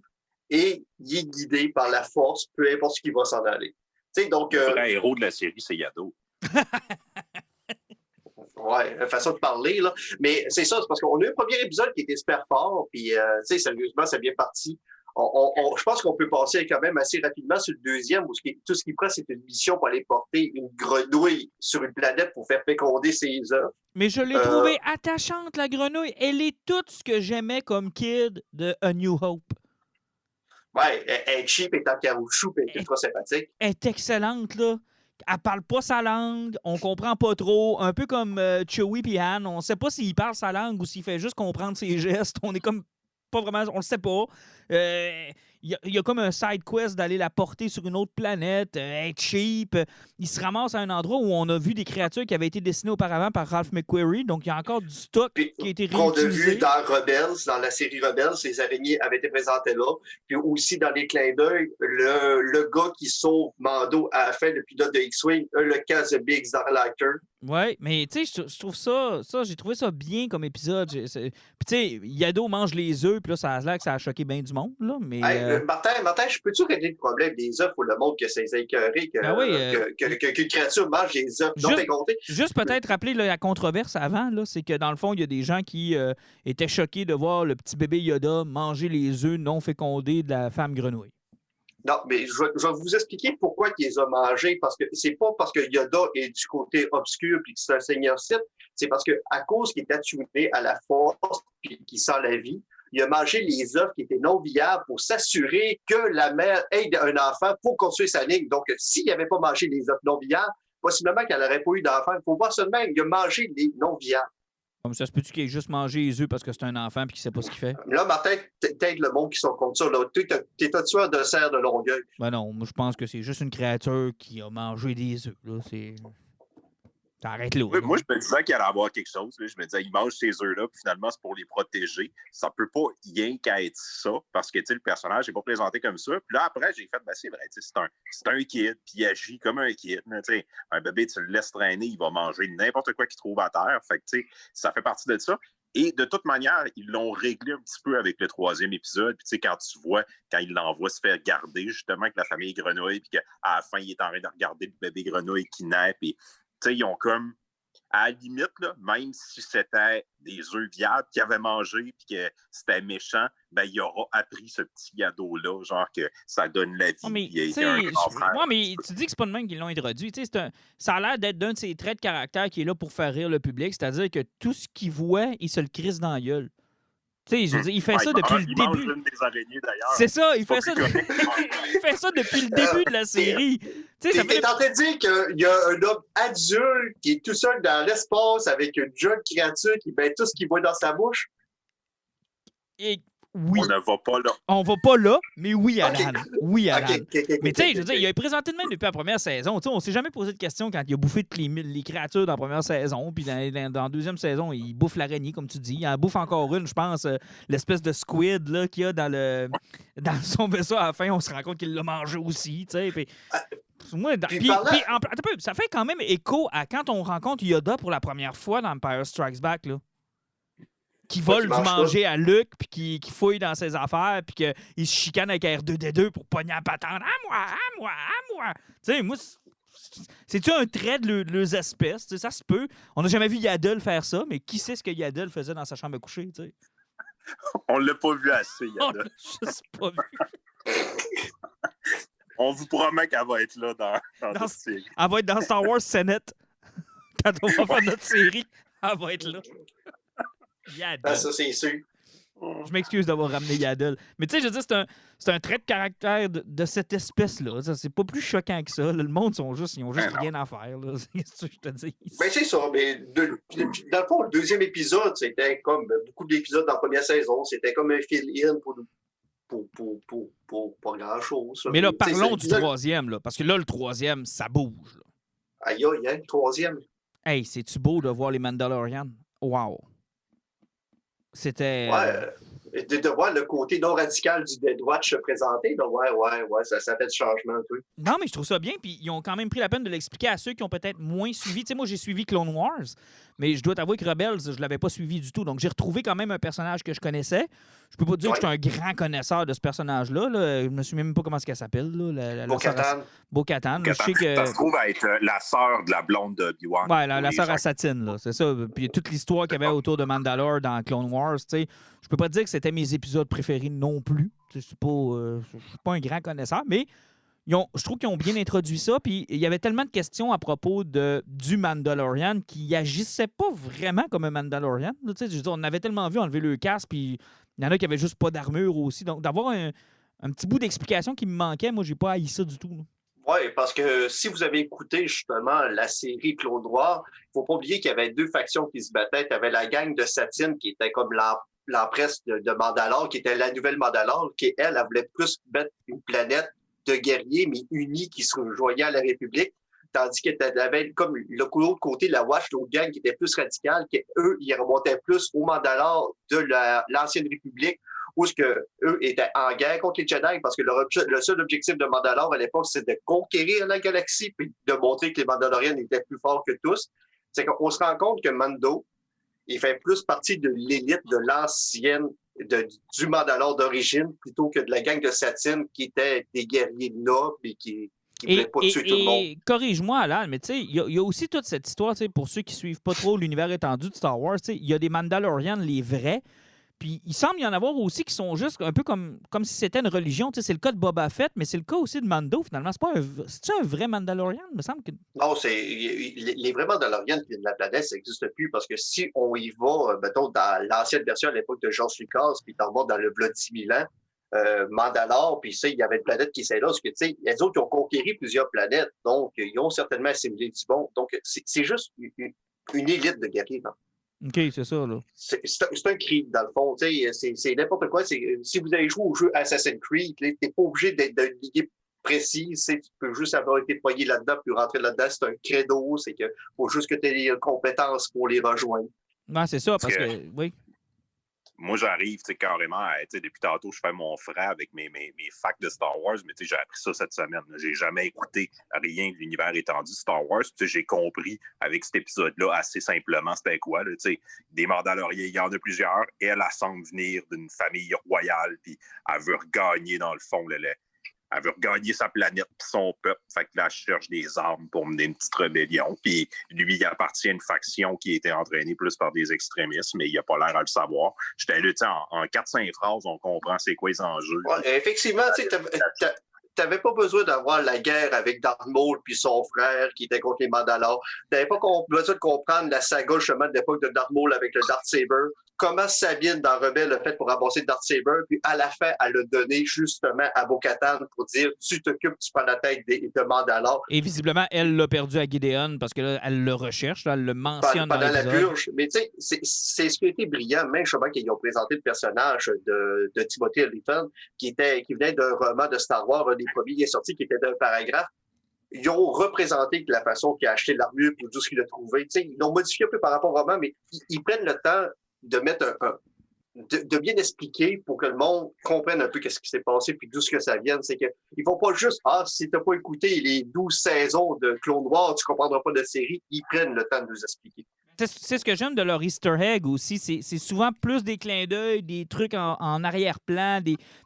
et il est guidé par la force, peu importe ce qui va s'en aller. Tu sais, donc, le vrai héros de la série, c'est Yado. Ouais, façon de parler, là. Mais c'est ça, c'est parce qu'on a eu un premier épisode qui était super fort, puis, tu sais, sérieusement, c'est bien parti. Je pense qu'on peut passer quand même assez rapidement sur le deuxième, où tout ce qui prend, c'est une mission pour aller porter une grenouille sur une planète pour faire féconder ses œufs. Mais je l'ai trouvée attachante, la grenouille. Elle est tout ce que j'aimais comme kid de A New Hope. Ouais, elle est cheap, elle est en caoutchouc, elle est ultra sympathique. Elle est excellente, là. Elle parle pas sa langue, on comprend pas trop. Un peu comme Chewie et Han, on sait pas s'il parle sa langue ou s'il fait juste comprendre ses gestes. On est comme pas vraiment, on le sait pas. Il y a comme un side quest d'aller la porter sur une autre planète, être cheap. Il se ramasse à un endroit où on a vu des créatures qui avaient été dessinées auparavant par Ralph McQuarrie. Donc, il y a encore du stock qui a été réutilisé. On a vu dans Rebels, dans la série Rebels, les araignées avaient été présentées là. Puis aussi, dans les clins d'œil, le gars qui sauve Mando à la fin, le pilote de X-Wing, le cas de Biggs dans l'acteur. Oui, mais tu sais, je trouve ça, j'ai trouvé ça bien comme épisode. Puis tu sais, Yado mange les œufs, puis là, ça a l'air que ça a choqué bien du monde, là. Mais, Martin, peux-tu régler le problème des œufs pour le monde que c'est écœuré qu'une créature mange les œufs? Juste peut-être rappeler la controverse avant, là, c'est que dans le fond, il y a des gens qui étaient choqués de voir le petit bébé Yoda manger les œufs non fécondés de la femme grenouille. Non, mais je vais vous expliquer pourquoi il les a mangés. Parce que c'est pas parce que Yoda est du côté obscur puis que c'est un seigneur Sith. C'est parce que à cause qu'il est attuné à la force puis qu'il sent la vie, il a mangé les œufs qui étaient non viables pour s'assurer que la mère aide un enfant pour construire sa ligne. Donc, s'il n'avait pas mangé les œufs non viables, possiblement qu'elle n'aurait pas eu d'enfant. Il faut voir ça de même. Il a mangé les non viables. Comme ça se peut-tu qu'il ait juste mangé les œufs parce que c'est un enfant et qu'il ne sait pas ce qu'il fait? Là, Martin, t'aides le monde qui sont contre ça. T'es un tueur de cerf de Longueuil. Ben non, moi, je pense que c'est juste une créature qui a mangé des œufs. Là, T'arrêtes là. Oui, moi, je me disais qu'il allait avoir quelque chose. Là. Je me disais, il mange ces œufs-là, puis finalement, c'est pour les protéger. Ça peut pas rien qu'à être ça, parce que le personnage n'est pas présenté comme ça. Puis là, après, j'ai fait, c'est vrai, c'est un kid, puis il agit comme un kid. Un bébé, tu le laisses traîner, il va manger n'importe quoi qu'il trouve à terre. Fait que, ça fait partie de ça. Et de toute manière, ils l'ont réglé un petit peu avec le troisième épisode. Puis, quand tu vois, quand il l'envoie se faire garder, justement, avec la famille Grenouille, puis qu'à la fin, il est en train de regarder le bébé Grenouille qui naît, puis ils ont comme, à la limite, là, même si c'était des œufs viables qu'ils avaient mangés puis que c'était méchant, ben il aura appris ce petit cadeau-là, genre que ça donne la vie. Oh, mais, mais tu dis que c'est pas de même qu'ils l'ont introduit. Ça a l'air d'être d'un de ses traits de caractère qui est là pour faire rire le public, c'est-à-dire que tout ce qu'il voit, il se le crisse dans la gueule. Je veux dire, il fait ça depuis le début. Il mange une des araignées, d'ailleurs. C'est ça, il fait ça, il fait ça depuis le début de la série. T'es en train de dire qu'il y a un homme adulte qui est tout seul dans l'espace avec une jeune créature qui met tout ce qu'il voit dans sa bouche? Et oui. On ne va pas là. On va pas là, mais oui, Alan. Okay. Oui, Alan. Mais tu sais, je veux dire, il a présenté de même depuis la première saison. T'sais, on s'est jamais posé de questions quand il a bouffé toutes les créatures dans la première saison. Puis dans la deuxième saison, il bouffe l'araignée, comme tu dis. Il en bouffe encore une, je pense, l'espèce de squid là, qu'il y a dans son vaisseau à la fin. On se rend compte qu'il l'a mangé aussi. Puis, ça fait quand même écho à quand on rencontre Yoda pour la première fois dans Empire Strikes Back. Là. Qui vole du manger à Luke, puis qui fouille dans ses affaires, puis qu'il se chicane avec R2-D2 pour pogner la patente. À moi! Tu sais, moi, C'est-tu un trait de leurs espèces? Ça se peut. On n'a jamais vu Yaddle faire ça, mais qui sait ce que Yaddle faisait dans sa chambre à coucher? T'sais? On l'a pas vu assez, On Yaddle. l'a juste pas vu. On vous promet qu'elle va être là dans notre série. Elle va être dans Star Wars Senate. Quand on va faire notre série, elle va être là. Yaddle. Ah, ça, c'est sûr. Je m'excuse d'avoir ramené Yaddle. Mais tu sais, je veux dire, c'est un trait de caractère de cette espèce-là. Ça, c'est pas plus choquant que ça. Là. Le monde, ils ont juste rien à faire. Qu'est-ce que je te dis? Ben, c'est ça. Mais dans le fond, le deuxième épisode, c'était comme beaucoup d'épisodes dans la première saison. C'était comme un fill-in pour pas grand-chose. Mais là, parlons du troisième. Là, parce que là, le troisième, ça bouge. Là. Aïe, il y a le troisième. Hey, c'est-tu beau de voir les Mandalorians? Wow! C'était... Ouais, de voir le côté non radical du Death Watch se présenter, donc ça fait du changement un peu. Non, mais je trouve ça bien, puis ils ont quand même pris la peine de l'expliquer à ceux qui ont peut-être moins suivi. Tu sais, moi, j'ai suivi Clone Wars, mais je dois t'avouer que Rebels, je l'avais pas suivi du tout. Donc, j'ai retrouvé quand même un personnage que je connaissais. Je peux pas dire que je suis un grand connaisseur de ce personnage-là. Là. Je me souviens même pas comment elle s'appelle. Bo-Katan. Bo-Katan. Je sais que... Ça se trouve être la sœur de la blonde de Obi-Wan. Ouais, la sœur à Satine, là, c'est ça. Puis toute l'histoire qu'il y avait autour de Mandalore dans Clone Wars, tu sais, je peux pas dire que c'était mes épisodes préférés non plus. Je suis pas un grand connaisseur, mais je trouve qu'ils ont bien introduit ça. Puis il y avait tellement de questions à propos du Mandalorian qui agissait pas vraiment comme un Mandalorian. Là, je veux dire, on avait tellement vu enlever le casque, puis il y en a qui avaient juste pas d'armure aussi. Donc d'avoir un petit bout d'explication qui me manquait, moi, j'ai pas haï ça du tout. Oui, parce que si vous avez écouté justement la série Clone Noir, il ne faut pas oublier qu'il y avait deux factions qui se battaient. Tu avais la gang de Satine qui était comme l'empresse de Mandalore, qui était la nouvelle Mandalore, qui, elle voulait plus mettre une planète de guerriers, mais unis, qui se rejoignaient à la République. Tandis qu'il y avait comme l'autre côté, la Watch, l'autre gang qui était plus radicale, qu'eux, ils remontaient plus au Mandalore de l'ancienne République, où eux étaient en guerre contre les Jedi, parce que le seul objectif de Mandalore à l'époque, c'était de conquérir la galaxie puis de montrer que les Mandaloriens étaient plus forts que tous. C'est qu'on se rend compte que Mando, il fait plus partie de l'élite de l'ancienne, du Mandalore d'origine, plutôt que de la gang de Satine qui était des guerriers nobles et qui ne voulaient pas tuer tout le monde. Corrige-moi, Alan, mais tu sais, il y a aussi toute cette histoire, pour ceux qui ne suivent pas trop l'univers étendu de Star Wars, il y a des Mandalorians, les vrais. Puis il semble y en avoir aussi qui sont juste un peu comme si c'était une religion. C'est le cas de Boba Fett, mais c'est le cas aussi de Mando, finalement. C'est-tu un vrai Mandalorian? Il me semble que... Non, les vrais Mandalorians de la planète, ça n'existe plus parce que si on y va, mettons, dans l'ancienne version à l'époque de George Lucas, puis t'en vas dans le Blood 10 000 ans, Mandalore, puis il y avait une planète qui est là, parce que, tu sais, les autres, ils ont conquéri plusieurs planètes, donc ils ont certainement assimilé du bon. Donc, c'est juste une élite de guerriers, non? OK, c'est ça, là. C'est un cri, dans le fond. C'est n'importe quoi. Si vous avez joué au jeu Assassin's Creed, tu n'es pas obligé d'être d'une ligue précise. Tu peux juste avoir été poigné là-dedans puis rentrer là-dedans. C'est un credo. C'est qu'il faut juste que tu aies les compétences pour les rejoindre. Non, c'est ça, parce que oui. Moi, j'arrive carrément, depuis tantôt, je fais mon frère avec mes facts de Star Wars, mais j'ai appris ça cette semaine. J'ai jamais écouté rien de l'univers étendu de Star Wars. J'ai compris avec cet épisode-là assez simplement c'était quoi. Là, des Mandaloriens, il y en a plusieurs. Elle semble venir d'une famille royale, puis elle veut regagner, dans le fond, elle veut regagner sa planète et son peuple. Fait que là, elle cherche des armes pour mener une petite rébellion. Puis lui, il appartient à une faction qui a été entraînée plus par des extrémistes, mais il n'a pas l'air à le savoir. J'étais là, en 4-5 phrases, on comprend c'est quoi les enjeux. Ouais, effectivement, tu n'avais pas besoin d'avoir la guerre avec Darth Maul puis son frère qui était contre les Mandalores. Tu n'avais pas besoin de comprendre la saga justement de l'époque de Darth Maul avec le Darksaber. Comment Sabine dans Rebelle a fait pour ramasser le Darksaber, puis à la fin, elle l'a donné justement à Bo-Katan pour dire tu t'occupes, tu prends la tête de Mandalore. Et visiblement, elle l'a perdu à Gideon parce que là, elle le recherche, là, elle le mentionne pendant dans la l'épisode. purge. Mais tu sais, c'est ce qui a été brillant, même justement qu'ils ont présenté le personnage de Timothy Olyphant, qui venait d'un roman de Star Wars, un des premiers qui est sorti, qui était d'un paragraphe. Ils ont représenté la façon qu'il a acheté l'armure pour tout ce qu'il a trouvé. Tu sais, ils l'ont modifié un peu par rapport au roman, mais ils prennent le temps de mettre de bien expliquer pour que le monde comprenne un peu ce qui s'est passé puis d'où ce que ça vient. C'est qu'ils ne vont pas juste si tu n'as pas écouté les 12 saisons de Clone Noir, tu ne comprendras pas de série. Ils prennent le temps de nous expliquer. C'est ce que j'aime de leur Easter egg aussi. C'est souvent plus des clins d'œil, des trucs en arrière-plan,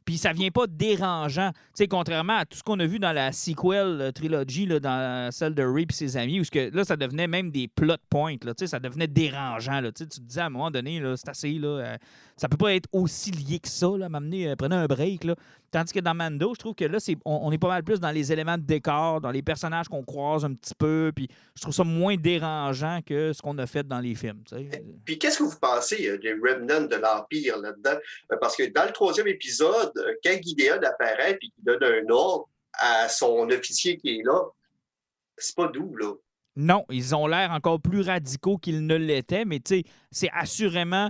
puis ça vient pas dérangeant. Tu sais, contrairement à tout ce qu'on a vu dans la sequel trilogie, là, dans celle de Ray et ses amis, où là, ça devenait même des plot points. Là, tu sais, ça devenait dérangeant. Là, tu te disais à un moment donné, là, c'est assez. Là, ça peut pas être aussi lié que ça. Là, m'amener, prenez un break. Là. Tandis que dans Mando, je trouve que là, on est pas mal plus dans les éléments de décor, dans les personnages qu'on croise un petit peu. Puis je trouve ça moins dérangeant que ce qu'on a fait dans les films. T'sais. Puis qu'est-ce que vous pensez des remnants de l'Empire là-dedans? Parce que dans le 3e épisode, quand Gideon apparaît et qu'il donne un ordre à son officier qui est là, c'est pas doux, là. Non, ils ont l'air encore plus radicaux qu'ils ne l'étaient, mais tu sais, c'est assurément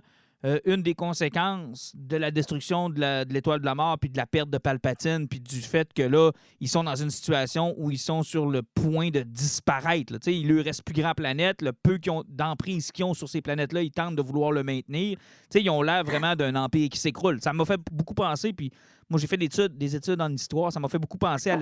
une des conséquences de la destruction de l'étoile de la mort, puis de la perte de Palpatine, puis du fait que là, ils sont dans une situation où ils sont sur le point de disparaître. Là. Il leur reste plus grand planète, le peu d'emprise qu'ils ont sur ces planètes-là, ils tentent de vouloir le maintenir. T'sais, ils ont l'air vraiment d'un empire qui s'écroule. Ça m'a fait beaucoup penser, puis moi j'ai fait des études en histoire, ça m'a fait beaucoup penser à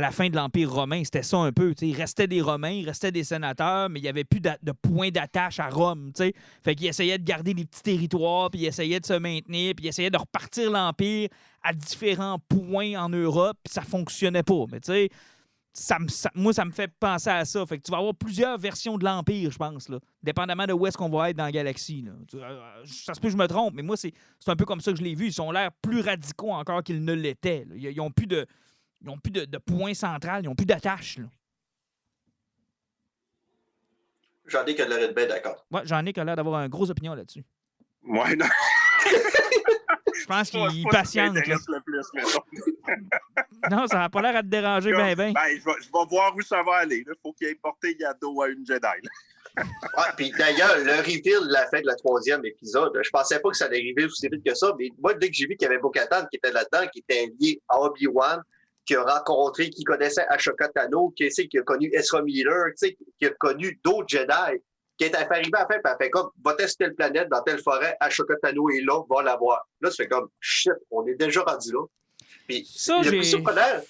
la fin de l'Empire romain. C'était ça un peu. Il restait des Romains, il restait des sénateurs, mais il n'y avait plus de point d'attache à Rome. T'sais. Fait qu'ils essayaient de garder des petits territoires, puis ils essayaient de se maintenir, puis ils essayaient de repartir l'Empire à différents points en Europe, puis ça fonctionnait pas. Mais tu sais, moi, ça me fait penser à ça. Fait que tu vas avoir plusieurs versions de l'Empire, je pense, là, dépendamment de où est-ce qu'on va être dans la galaxie. Là. Ça se peut que je me trompe, mais moi, c'est un peu comme ça que je l'ai vu. Ils ont l'air plus radicaux encore qu'ils ne l'étaient. Là. Ils n'ont plus de point central, ils n'ont plus d'attache. J'en ai qui a l'air d'être bien d'accord. Ouais, j'en ai qui a l'air d'avoir une grosse opinion là-dessus. Ouais, non. Je pense qu'il patiente. Non, ça n'a pas l'air à te déranger bien, bien. Je vais voir où ça va aller. Il faut qu'il ait porté Yado à une Jedi. Ouais, puis d'ailleurs, le reveal de la fin de la 3e épisode, je pensais pas que ça allait arriver aussi vite que ça, mais moi, dès que j'ai vu qu'il y avait Bo-Katan qui était là-dedans, qui était lié à Obi-Wan, qui a rencontré, qui connaissait Ashoka Tano, qui a connu Ezra Miller, qui a connu d'autres Jedi, qui est arrivé à la fin, puis elle fait comme, va tester telle planète, dans telle forêt, Ashoka Tano est là, va la voir. Là, tu fais comme, shit, on est déjà rendu là. Puis, ça, le plus surprenant...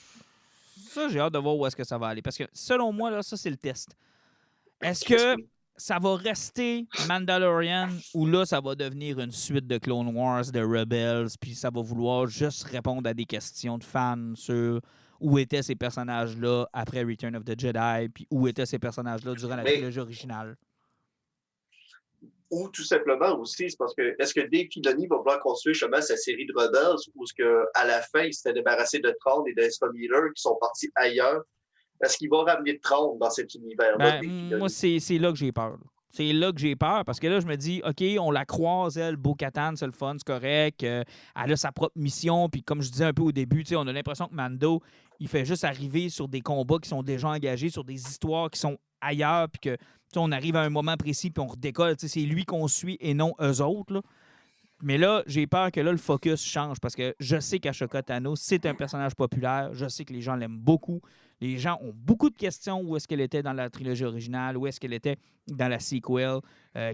Ça, j'ai hâte de voir où est-ce que ça va aller. Parce que, selon moi, là, ça, c'est le test. Est-ce que ça va rester Mandalorian ou là, ça va devenir une suite de Clone Wars, de Rebels, puis ça va vouloir juste répondre à des questions de fans sur où étaient ces personnages-là après Return of the Jedi, puis où étaient ces personnages-là durant la trilogie originale? Ou tout simplement aussi, c'est parce que est-ce que Dave Filoni va vouloir construire justement sa série de Rebels ou est-ce qu'à la fin, il s'était débarrassé de Thrawn et d'Ezra Miller qui sont partis ailleurs? Est-ce qu'il va ramener Thrawn dans cet univers-là? Moi, c'est là que j'ai peur. Là. C'est là que j'ai peur parce que là, je me dis, OK, on la croise, elle, Bo-Katan, c'est le fun, c'est correct. Elle a sa propre mission. Puis comme je disais un peu au début, on a l'impression que Mando, il fait juste arriver sur des combats qui sont déjà engagés, sur des histoires qui sont ailleurs, puis que on arrive à un moment précis, puis on redécolle. C'est lui qu'on suit et non eux autres. Là. Mais là, j'ai peur que là, le focus change parce que je sais qu'Ashoka Tano, c'est un personnage populaire. Je sais que les gens l'aiment beaucoup. Les gens ont beaucoup de questions. Où est-ce qu'elle était dans la trilogie originale? Où est-ce qu'elle était dans la sequel?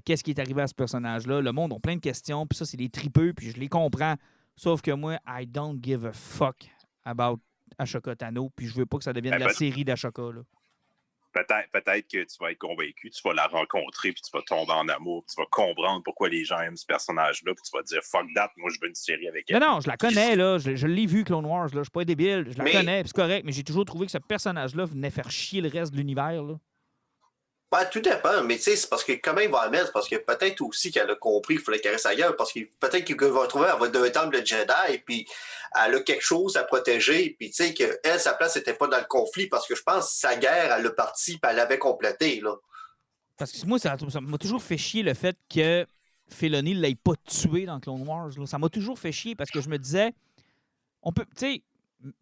Qu'est-ce qui est arrivé à ce personnage-là? Le monde a plein de questions. Puis ça, c'est des tripeux. Puis je les comprends. Sauf que moi, I don't give a fuck about Ashoka Tano. Puis je veux pas que ça devienne la série d'Ashoka. Là. Peut-être que tu vas être convaincu, tu vas la rencontrer, puis tu vas tomber en amour, puis tu vas comprendre pourquoi les gens aiment ce personnage-là, puis tu vas te dire « fuck that, moi je veux une série avec elle ». Non, je la connais, là. Je l'ai vu, Clone Wars, là. Je suis pas débile. Je la connais, puis c'est correct, mais j'ai toujours trouvé que ce personnage-là venait faire chier le reste de l'univers, là. Ben, tout dépend, mais tu sais, c'est parce que comment il va la mettre, parce que peut-être aussi qu'elle a compris qu'il fallait qu'elle reste ailleurs, parce que peut-être qu'il va retrouver, elle va être dans un temple de Jedi, puis elle a quelque chose à protéger, puis tu sais, qu'elle, sa place n'était pas dans le conflit, parce que je pense que sa guerre, elle l'a partie, puis elle l'avait complétée, là. Parce que moi, ça m'a toujours fait chier le fait que Filoni ne l'ait pas tué dans Clone Wars, là. Ça m'a toujours fait chier, parce que je me disais, on peut, tu sais,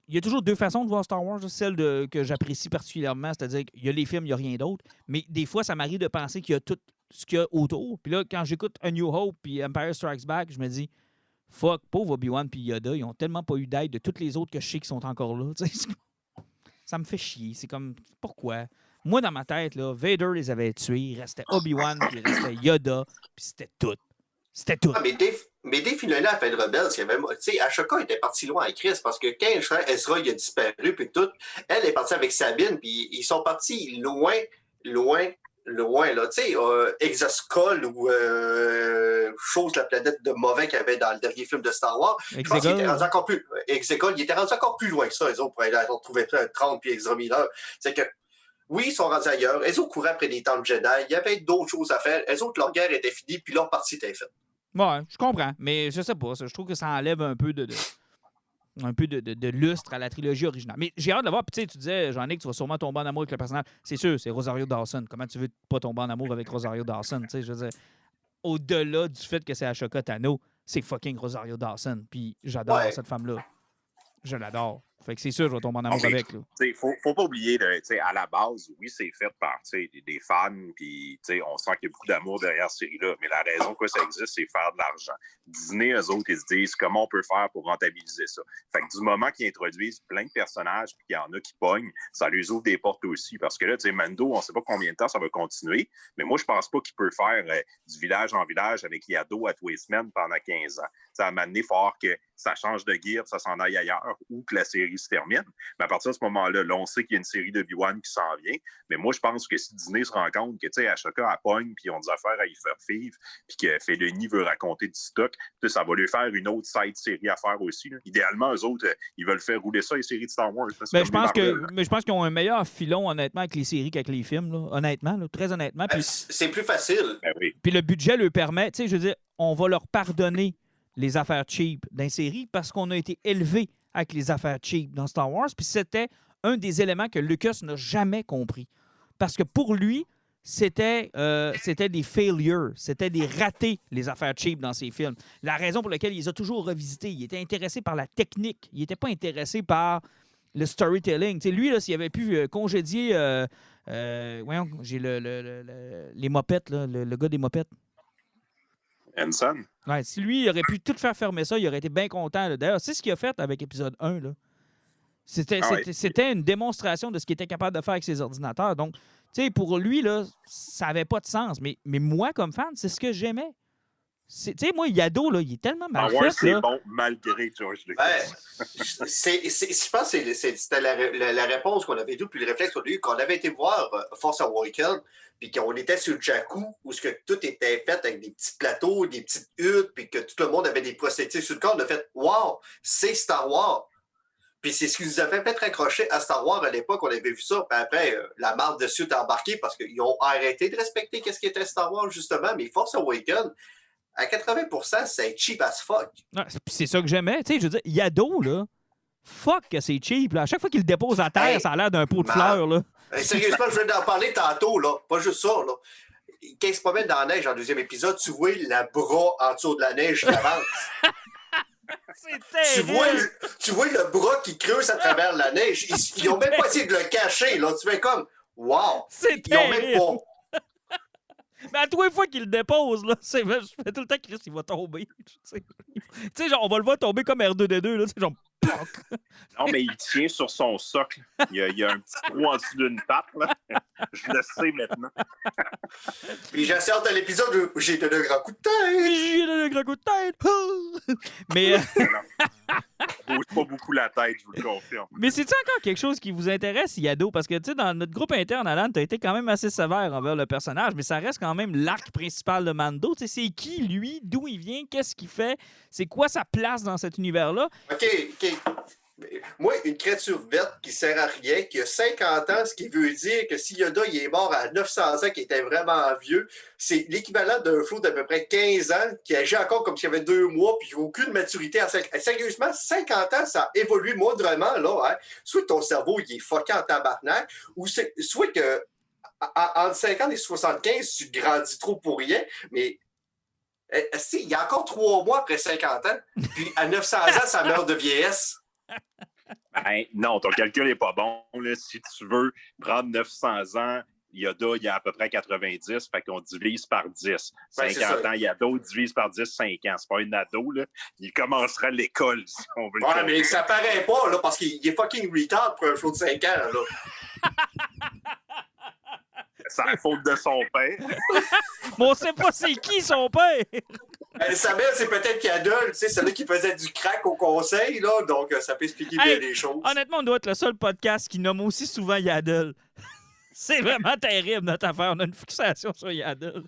il y a toujours deux façons de voir Star Wars. Celle que j'apprécie particulièrement, c'est-à-dire qu'il y a les films, il n'y a rien d'autre. Mais des fois, ça m'arrive de penser qu'il y a tout ce qu'il y a autour. Puis là, quand j'écoute A New Hope puis Empire Strikes Back, je me dis, fuck, pauvre Obi-Wan puis Yoda, ils ont tellement pas eu d'aide de toutes les autres que je sais qui sont encore là. Ça me fait chier. C'est comme, pourquoi? Moi, dans ma tête, là, Vader les avait tués. Il restait Obi-Wan, puis il restait Yoda, puis c'était tout. C'était tout. Ah, mais Dave Filoni a fait le Rebels, tu sais, Ashoka était parti loin avec Chris, parce que quand Ezra il a disparu, puis tout, elle est partie avec Sabine, puis ils sont partis loin loin, là. Tu sais, Exaskull ou Chose, la planète de mauvais qu'il y avait dans le dernier film de Star Wars. Je pense qu'il était rendu encore plus... Exegol, il était rendu encore plus loin que ça, les autres, pour aller retrouver 30 puis Ezra Miller. C'est que, oui, ils sont rendus ailleurs. Les autres couraient après des temples Jedi. Il y avait d'autres choses à faire. Les autres, leur guerre était finie, puis leur partie était faite. Ouais, je comprends, mais je sais pas. Je trouve que ça enlève un peu de lustre à la trilogie originale. Mais j'ai hâte de la voir. Puis tu disais, Jean-Nic, tu vas sûrement tomber en amour avec le personnage. C'est sûr, c'est Rosario Dawson. Comment tu veux pas tomber en amour avec Rosario Dawson? Tu sais, je veux dire, au-delà du fait que c'est Ashoka Tano, c'est fucking Rosario Dawson. Puis j'adore cette femme-là. Je l'adore. Fait que c'est sûr, je vais tomber en amour avec. Il faut pas oublier, à la base, oui, c'est fait par des fans, puis on sent qu'il y a beaucoup d'amour derrière cette série-là, mais la raison que ça existe, c'est faire de l'argent. Disney, eux autres, ils se disent comment on peut faire pour rentabiliser ça. Fait que du moment qu'ils introduisent plein de personnages, puis qu'il y en a qui pognent, ça leur ouvre des portes aussi. Parce que là, Mando, on sait pas combien de temps ça va continuer, mais moi, je pense pas qu'il peut faire du village en village avec Yado à tous les semaines pendant 15 ans. À un moment donné, il faut que ça change de gear, ça s'en aille ailleurs, ou que la série se termine. Mais à partir de ce moment-là, là, on sait qu'il y a une série de Obi-Wan qui s'en vient. Mais moi, je pense que si Disney se rend compte que, Ashoka, elle pogne, puis ils ont des affaires à y faire vivre, puis que Filoni veut raconter du stock, ça va lui faire une autre side série à faire aussi. Là. Idéalement, eux autres, ils veulent faire rouler ça, les séries de Star Wars. Mais je pense qu'ils ont un meilleur filon, honnêtement, avec les séries qu'avec les films. Là. Honnêtement, là, très honnêtement. Puis, c'est plus facile. Ben oui. Puis le budget leur permet, je veux dire, on va leur pardonner les affaires cheap dans les séries parce qu'on a été élevé avec les affaires cheap dans Star Wars. Puis c'était un des éléments que Lucas n'a jamais compris. Parce que pour lui, c'était des failures, c'était des ratés, les affaires cheap dans ses films. La raison pour laquelle il les a toujours revisités, il était intéressé par la technique. Il n'était pas intéressé par le storytelling. T'sais, lui, là, s'il avait pu congédier... voyons, j'ai les mopettes, là, le gars des mopettes. Henson? Ouais, si lui, il aurait pu tout faire fermer ça, il aurait été bien content. Là. D'ailleurs, c'est ce qu'il a fait avec épisode 1. Là. C'était une démonstration de ce qu'il était capable de faire avec ses ordinateurs. Donc, tu sais, pour lui, là, ça n'avait pas de sens. Mais moi, comme fan, c'est ce que j'aimais. Tu sais, moi, Yado, là, il est tellement mal fait. C'est là. bon, malgré George Lucas. Je pense que c'était la réponse qu'on avait eue, puis le réflexe qu'on a eu, quand on avait été voir Force Awakens, puis qu'on était sur le Jakku, où tout était fait avec des petits plateaux, des petites huttes, puis que tout le monde avait des prosthétiques sur le corps, on a fait « Wow, c'est Star Wars! » Puis c'est ce qui nous avait fait raccrocher à Star Wars à l'époque, on avait vu ça, puis après, la marque dessus est embarquée parce qu'ils ont arrêté de respecter ce qui était Star Wars, justement, mais Force Awakens, à 80%, c'est cheap as fuck. Ouais, c'est ça que j'aimais. Tu sais, je veux dire, Yado, là, fuck que c'est cheap. Là. À chaque fois qu'il le dépose à terre, ça a l'air d'un pot de fleurs, là. Sérieusement, je viens d'en parler tantôt, là. Pas juste ça, là. Quand il se promène dans la neige en deuxième épisode, tu vois le bras en dessous de la neige qui avance. C'est terrible. Tu vois le bras qui creuse à travers la neige. Ils n'ont même pas essayé de le cacher, là. Tu fais comme, wow. C'est Ils n'ont même pas. Mais à tous les fois qu'il le dépose, là, je fais tout le temps Chris, il va tomber. Tu sais, genre, on va le voir tomber comme R2D2, là, genre... Non, mais il tient sur son socle. Il y a un petit trou en dessous d'une patte, là. Je le sais maintenant. Puis j'ai hâte à l'épisode où j'ai donné un grand coup de tête. J'ai donné un grand coup de tête. Mais... Je bouge pas beaucoup la tête, je vous le confirme. Mais c'est-tu encore quelque chose qui vous intéresse, Yado? Parce que, tu sais, dans notre groupe interne, Alan, tu as été quand même assez sévère envers le personnage, mais ça reste quand même l'arc principal de Mando. Tu sais, c'est qui, lui? D'où il vient? Qu'est-ce qu'il fait? C'est quoi sa place dans cet univers-là? OK. Moi, une créature verte qui sert à rien, qui a 50 ans, ce qui veut dire que si Yoda il est mort à 900 ans, qui était vraiment vieux, c'est l'équivalent d'un flot d'à peu près 15 ans, qui agit encore comme s'il y avait 2 mois, puis aucune maturité. Sérieusement, 50 ans, ça a évolué moindrement, là. Hein? Soit ton cerveau, il est fucké en tabarnak, ou soit que entre 50 et 75, tu grandis trop pour rien, mais... il y a encore 3 mois après 50 ans, puis à 900 ans, ça meurt de vieillesse. Ben, non, ton calcul n'est pas bon. Là. Si tu veux prendre 900 ans, Yoda, il y a à peu près 90, fait qu'on divise par 10. 50 ans, Yoda divise par 10, 5 ans. C'est pas une ado, là. Il commencera l'école, si on veut le Ouais, mais ça paraît pas, là, parce qu'il est fucking retard pour un show de 5 ans, là. C'est la faute de son père. Mais on sait pas c'est qui son père. Sa mère, c'est peut-être Yaddle, tu sais, celle-là qui faisait du crack au conseil, là, donc ça peut expliquer bien des choses. Honnêtement, on doit être le seul podcast qui nomme aussi souvent Yaddle. C'est vraiment terrible, notre affaire. On a une fixation sur Yaddle.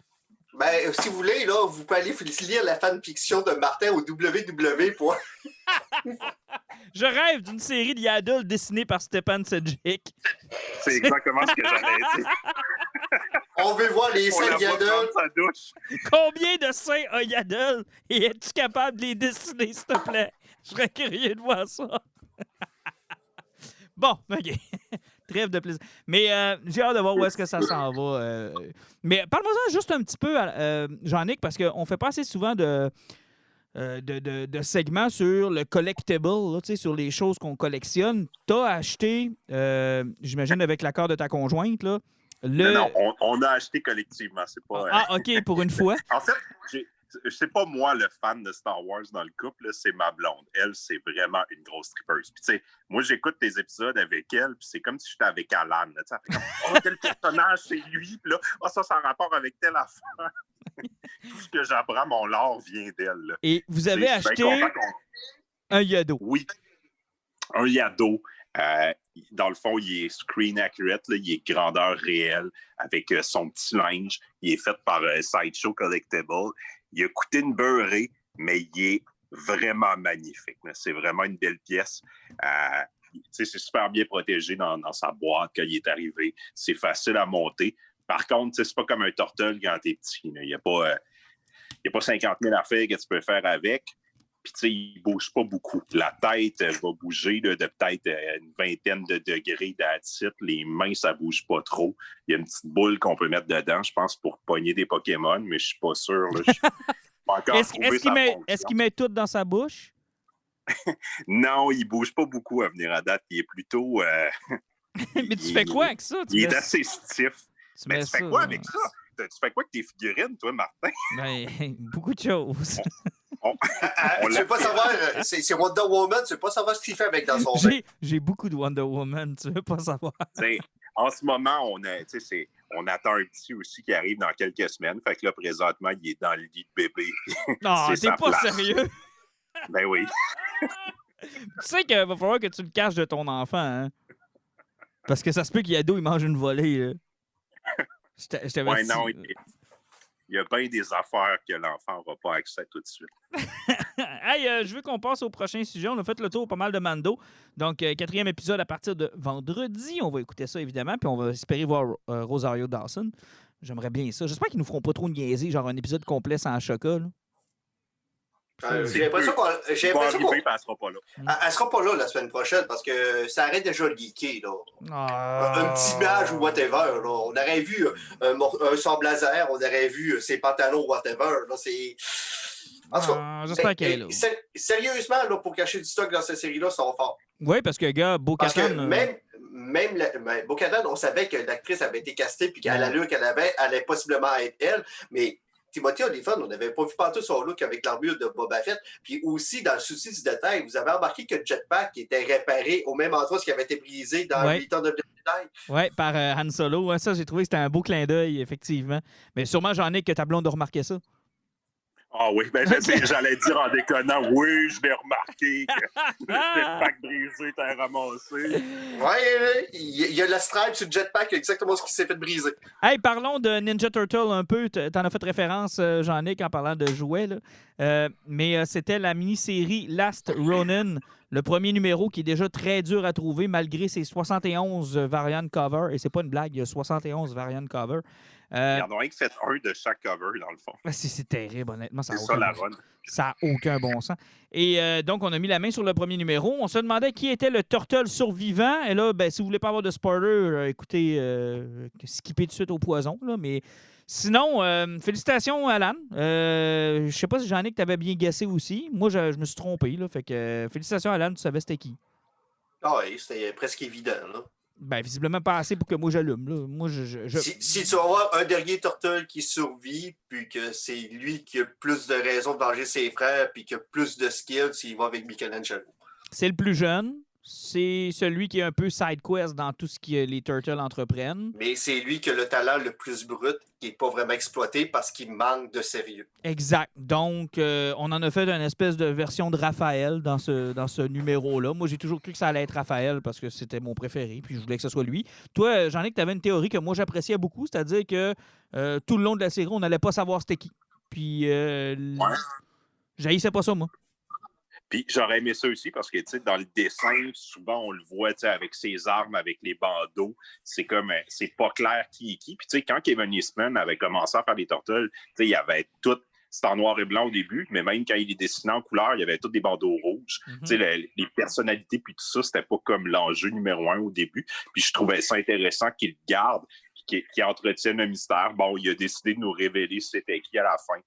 Ben, si vous voulez, là, vous pouvez aller lire la fanfiction de Martin au www. Je rêve d'une série de Yaddle dessinée par Stepan Sedjic. C'est exactement ce que j'allais dire. On veut voir les seins Yaddle. Sa douche. Combien de seins a Yaddle? Et es-tu capable de les dessiner, s'il te plaît? Je serais curieux de voir ça. Bon, OK. Trêve de plaisir. Mais j'ai hâte de voir où est-ce que ça s'en va. Mais parle-moi-en juste un petit peu, Jean-Nic, parce qu'on ne fait pas assez souvent de segments sur le collectible, là, sur les choses qu'on collectionne. Tu as acheté, j'imagine avec l'accord de ta conjointe, là, Non, on a acheté collectivement. C'est pas, Ah, OK, pour une fois. En fait, c'est pas moi le fan de Star Wars dans le couple, là, c'est ma blonde. Elle, c'est vraiment une grosse tripeuse. Puis, tu sais, moi, j'écoute tes épisodes avec elle, puis c'est comme si j'étais avec Alan. Là, elle fait comme, oh, quel personnage, c'est lui. Puis là, oh, ça a rapport avec telle affaire. Tout ce que j'apprends, mon lore vient d'elle. Là. Et vous avez acheté un Yado. Oui, un Yado. Dans le fond, il est screen accurate, là, il est grandeur réelle avec son petit linge. Il est fait par Sideshow Collectible. Il a coûté une beurrée, mais il est vraiment magnifique. Là. C'est vraiment une belle pièce. C'est super bien protégé dans sa boîte quand il est arrivé. C'est facile à monter. Par contre, c'est pas comme un turtle quand t'es petit. Il n'y a pas 50 000 affaires que tu peux faire avec. Puis, tu sais, il ne bouge pas beaucoup. La tête va bouger là, de peut-être une vingtaine de degrés d'acide. Les mains, ça ne bouge pas trop. Il y a une petite boule qu'on peut mettre dedans, je pense, pour pogner des Pokémon, mais je ne suis pas sûr. Là. Est-ce qu'il met tout dans sa bouche? Non, il ne bouge pas beaucoup à venir à date. Il est plutôt... Mais tu fais quoi avec ça? Il est assez stiff. Mais tu fais quoi avec ça? Tu fais quoi avec tes figurines, toi, Martin? Ben, beaucoup de choses. Tu veux pas savoir, c'est Wonder Woman, tu veux pas savoir ce qu'il fait avec dans son bain. J'ai beaucoup de Wonder Woman, tu veux pas savoir. En ce moment, on attend un petit aussi qui arrive dans quelques semaines. Fait que là, présentement, il est dans le lit de bébé. Non, t'es pas sérieux? Ben oui. Tu sais qu'il va falloir que tu le caches de ton enfant, hein? Parce que ça se peut qu'il y a d'eau, il mange une volée, là. Ouais, non, il y a bien des affaires que l'enfant n'aura pas accès tout de suite. Hey, je veux qu'on passe au prochain sujet. On a fait le tour pas mal de Mando. Donc, 4e épisode à partir de vendredi. On va écouter ça, évidemment. Puis on va espérer voir Rosario Dawson. J'aimerais bien ça. J'espère qu'ils nous feront pas trop niaiser, genre un épisode complet sans chocolat. J'ai l'impression qu'on. Elle sera pas là. Elle sera pas là la semaine prochaine parce que ça arrête déjà de leaker. Un petit badge ou whatever. Là. On aurait vu un sable laser, on aurait vu ses pantalons whatever. Là, c'est... En tout cas, j'espère qu'elle est là. Sérieusement, là, pour cacher du stock dans cette série-là, ils sont forts. Oui, parce que, gars, Bo-Katan... Parce que même Bo-Katan, on savait que l'actrice avait été castée puis qu'à l'allure qu'elle avait, elle allait possiblement être elle, mais Timothy Olyphant, on n'avait pas vu partout son look avec l'armure de Boba Fett. Puis aussi, dans le souci du détail, vous avez remarqué que le jetpack était réparé au même endroit qui avait été brisé dans 8 ans de Jedi. Oui, par Han Solo. Ouais, ça, j'ai trouvé que c'était un beau clin d'œil, effectivement. Mais sûrement, Jean-Nic, que ta blonde a remarqué ça. Ah oui, ben j'allais dire en déconnant, oui, je l'ai remarqué que le jetpack brisé t'a ramassé. Oui, il y a la stripe sur le jetpack, exactement ce qui s'est fait briser. Hey, parlons de Ninja Turtle un peu. T'en as fait référence, Jean-Nic, en parlant de jouets. Là. Mais c'était la mini-série Last Ronin, le premier numéro qui est déjà très dur à trouver malgré ses 71 variantes cover. Et c'est pas une blague, il y a 71 variantes cover. Il y en a un qui fait un de chaque cover, dans le fond. C'est terrible, honnêtement. Ça n'a aucun bon sens. Et donc, on a mis la main sur le premier numéro. On se demandait qui était le Turtle survivant. Et là, ben, si vous voulez pas avoir de spoiler, écoutez, skippez tout de suite au poison. Là, mais sinon, félicitations, Alan. Je sais pas si Jean-Nic t'avais bien guessé aussi. Moi, je me suis trompé. Là, fait que félicitations, Alan. Tu savais c'était qui? Ah oui, c'était presque évident, là. Ben, visiblement pas assez pour que moi j'allume. Là. Moi, Si tu vas avoir un dernier Turtle qui survit, puis que c'est lui qui a plus de raisons de venger ses frères, puis qui a plus de skills, s'il va avec Michelangelo. C'est le plus jeune. c'est celui qui est un peu side quest dans tout ce que les Turtles entreprennent. Mais c'est lui qui a le talent le plus brut, qui n'est pas vraiment exploité parce qu'il manque de sérieux. Exact. Donc, on en a fait une espèce de version de Raphaël dans ce numéro-là. Moi, j'ai toujours cru que ça allait être Raphaël parce que c'était mon préféré, puis je voulais que ce soit lui. Toi, Jean-Nic, tu avais une théorie que moi, j'appréciais beaucoup, c'est-à-dire que tout le long de la série, on n'allait pas savoir c'était qui. Puis, j'haïssais pas ça, moi. Puis j'aurais aimé ça aussi parce que, tu sais, dans le dessin, souvent, on le voit, tu sais, avec ses armes, avec les bandeaux. C'est comme, c'est pas clair qui est qui. Puis, tu sais, quand Kevin Eastman avait commencé à faire les Turtles, tu sais, il y avait tout. C'était en noir et blanc au début, mais même quand il les dessinait en couleur, il y avait tous des bandeaux rouges. Tu sais, les personnalités, puis tout ça, c'était pas comme l'enjeu numéro 1 au début. Puis je trouvais ça intéressant qu'il le garde, puis qu'il entretienne le mystère. Bon, il a décidé de nous révéler c'était qui à la fin.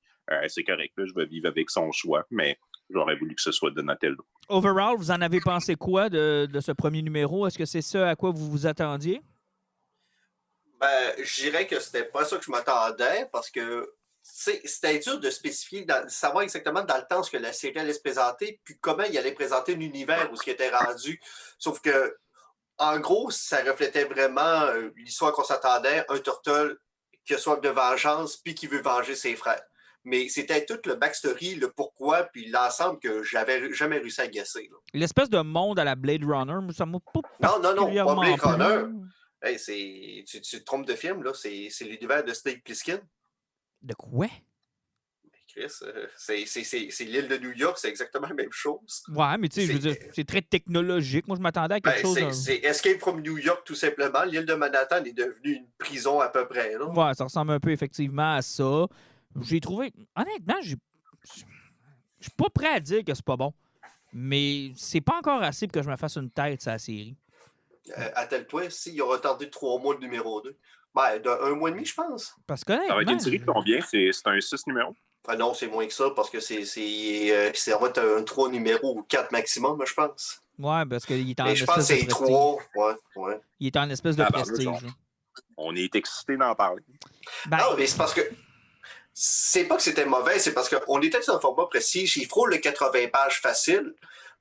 C'est correct, là, je vais vivre avec son choix, mais j'aurais voulu que ce soit Donatello. Overall, vous en avez pensé quoi de ce premier numéro? Est-ce que c'est ça à quoi vous vous attendiez? Ben, je dirais que c'était pas ça que je m'attendais parce que c'était dur de spécifier, de savoir exactement dans le temps ce que la série allait se présenter, puis comment il allait présenter l'univers où ce qui était rendu. Sauf que, en gros, ça reflétait vraiment l'histoire qu'on s'attendait, un Turtle qui a soif de vengeance, puis qui veut venger ses frères. Mais c'était tout le backstory, le pourquoi, puis l'ensemble que j'avais jamais réussi à guesser. Là. L'espèce de monde à la Blade Runner, ça m'a pas Non, particulièrement pas Blade Runner. plu. Hey, tu te trompes de film, là. C'est l'univers de Snake Plissken. De quoi? Chris, c'est l'île de New York, c'est exactement la même chose. Ouais, mais tu sais, je veux dire, c'est très technologique. Moi, je m'attendais à quelque chose... C'est Escape from New York, tout simplement. L'île de Manhattan est devenue une prison à peu près. Là. Ouais, ça ressemble un peu effectivement à ça. J'ai trouvé... Honnêtement, je suis pas prêt à dire que c'est pas bon. Mais c'est pas encore assez pour que je me fasse une tête sur la série. Attelle-toi, ils ont retardé de 3 mois le numéro 2. Ben, de 1 mois et demi, je pense. Parce que Ça va être une série de combien? C'est un 6 numéros? Ah non, c'est moins que ça, parce que ça va être un 3 numéros ou 4 maximum, je pense. Ouais, parce qu'il est en espèce de prestige. Je pense que c'est 3. Ouais. Il est en espèce de prestige. On est excités d'en parler. Ben, non, mais c'est parce que c'est pas que c'était mauvais, c'est parce qu'on était dans un format prestige. Il frôle le 80 pages facile.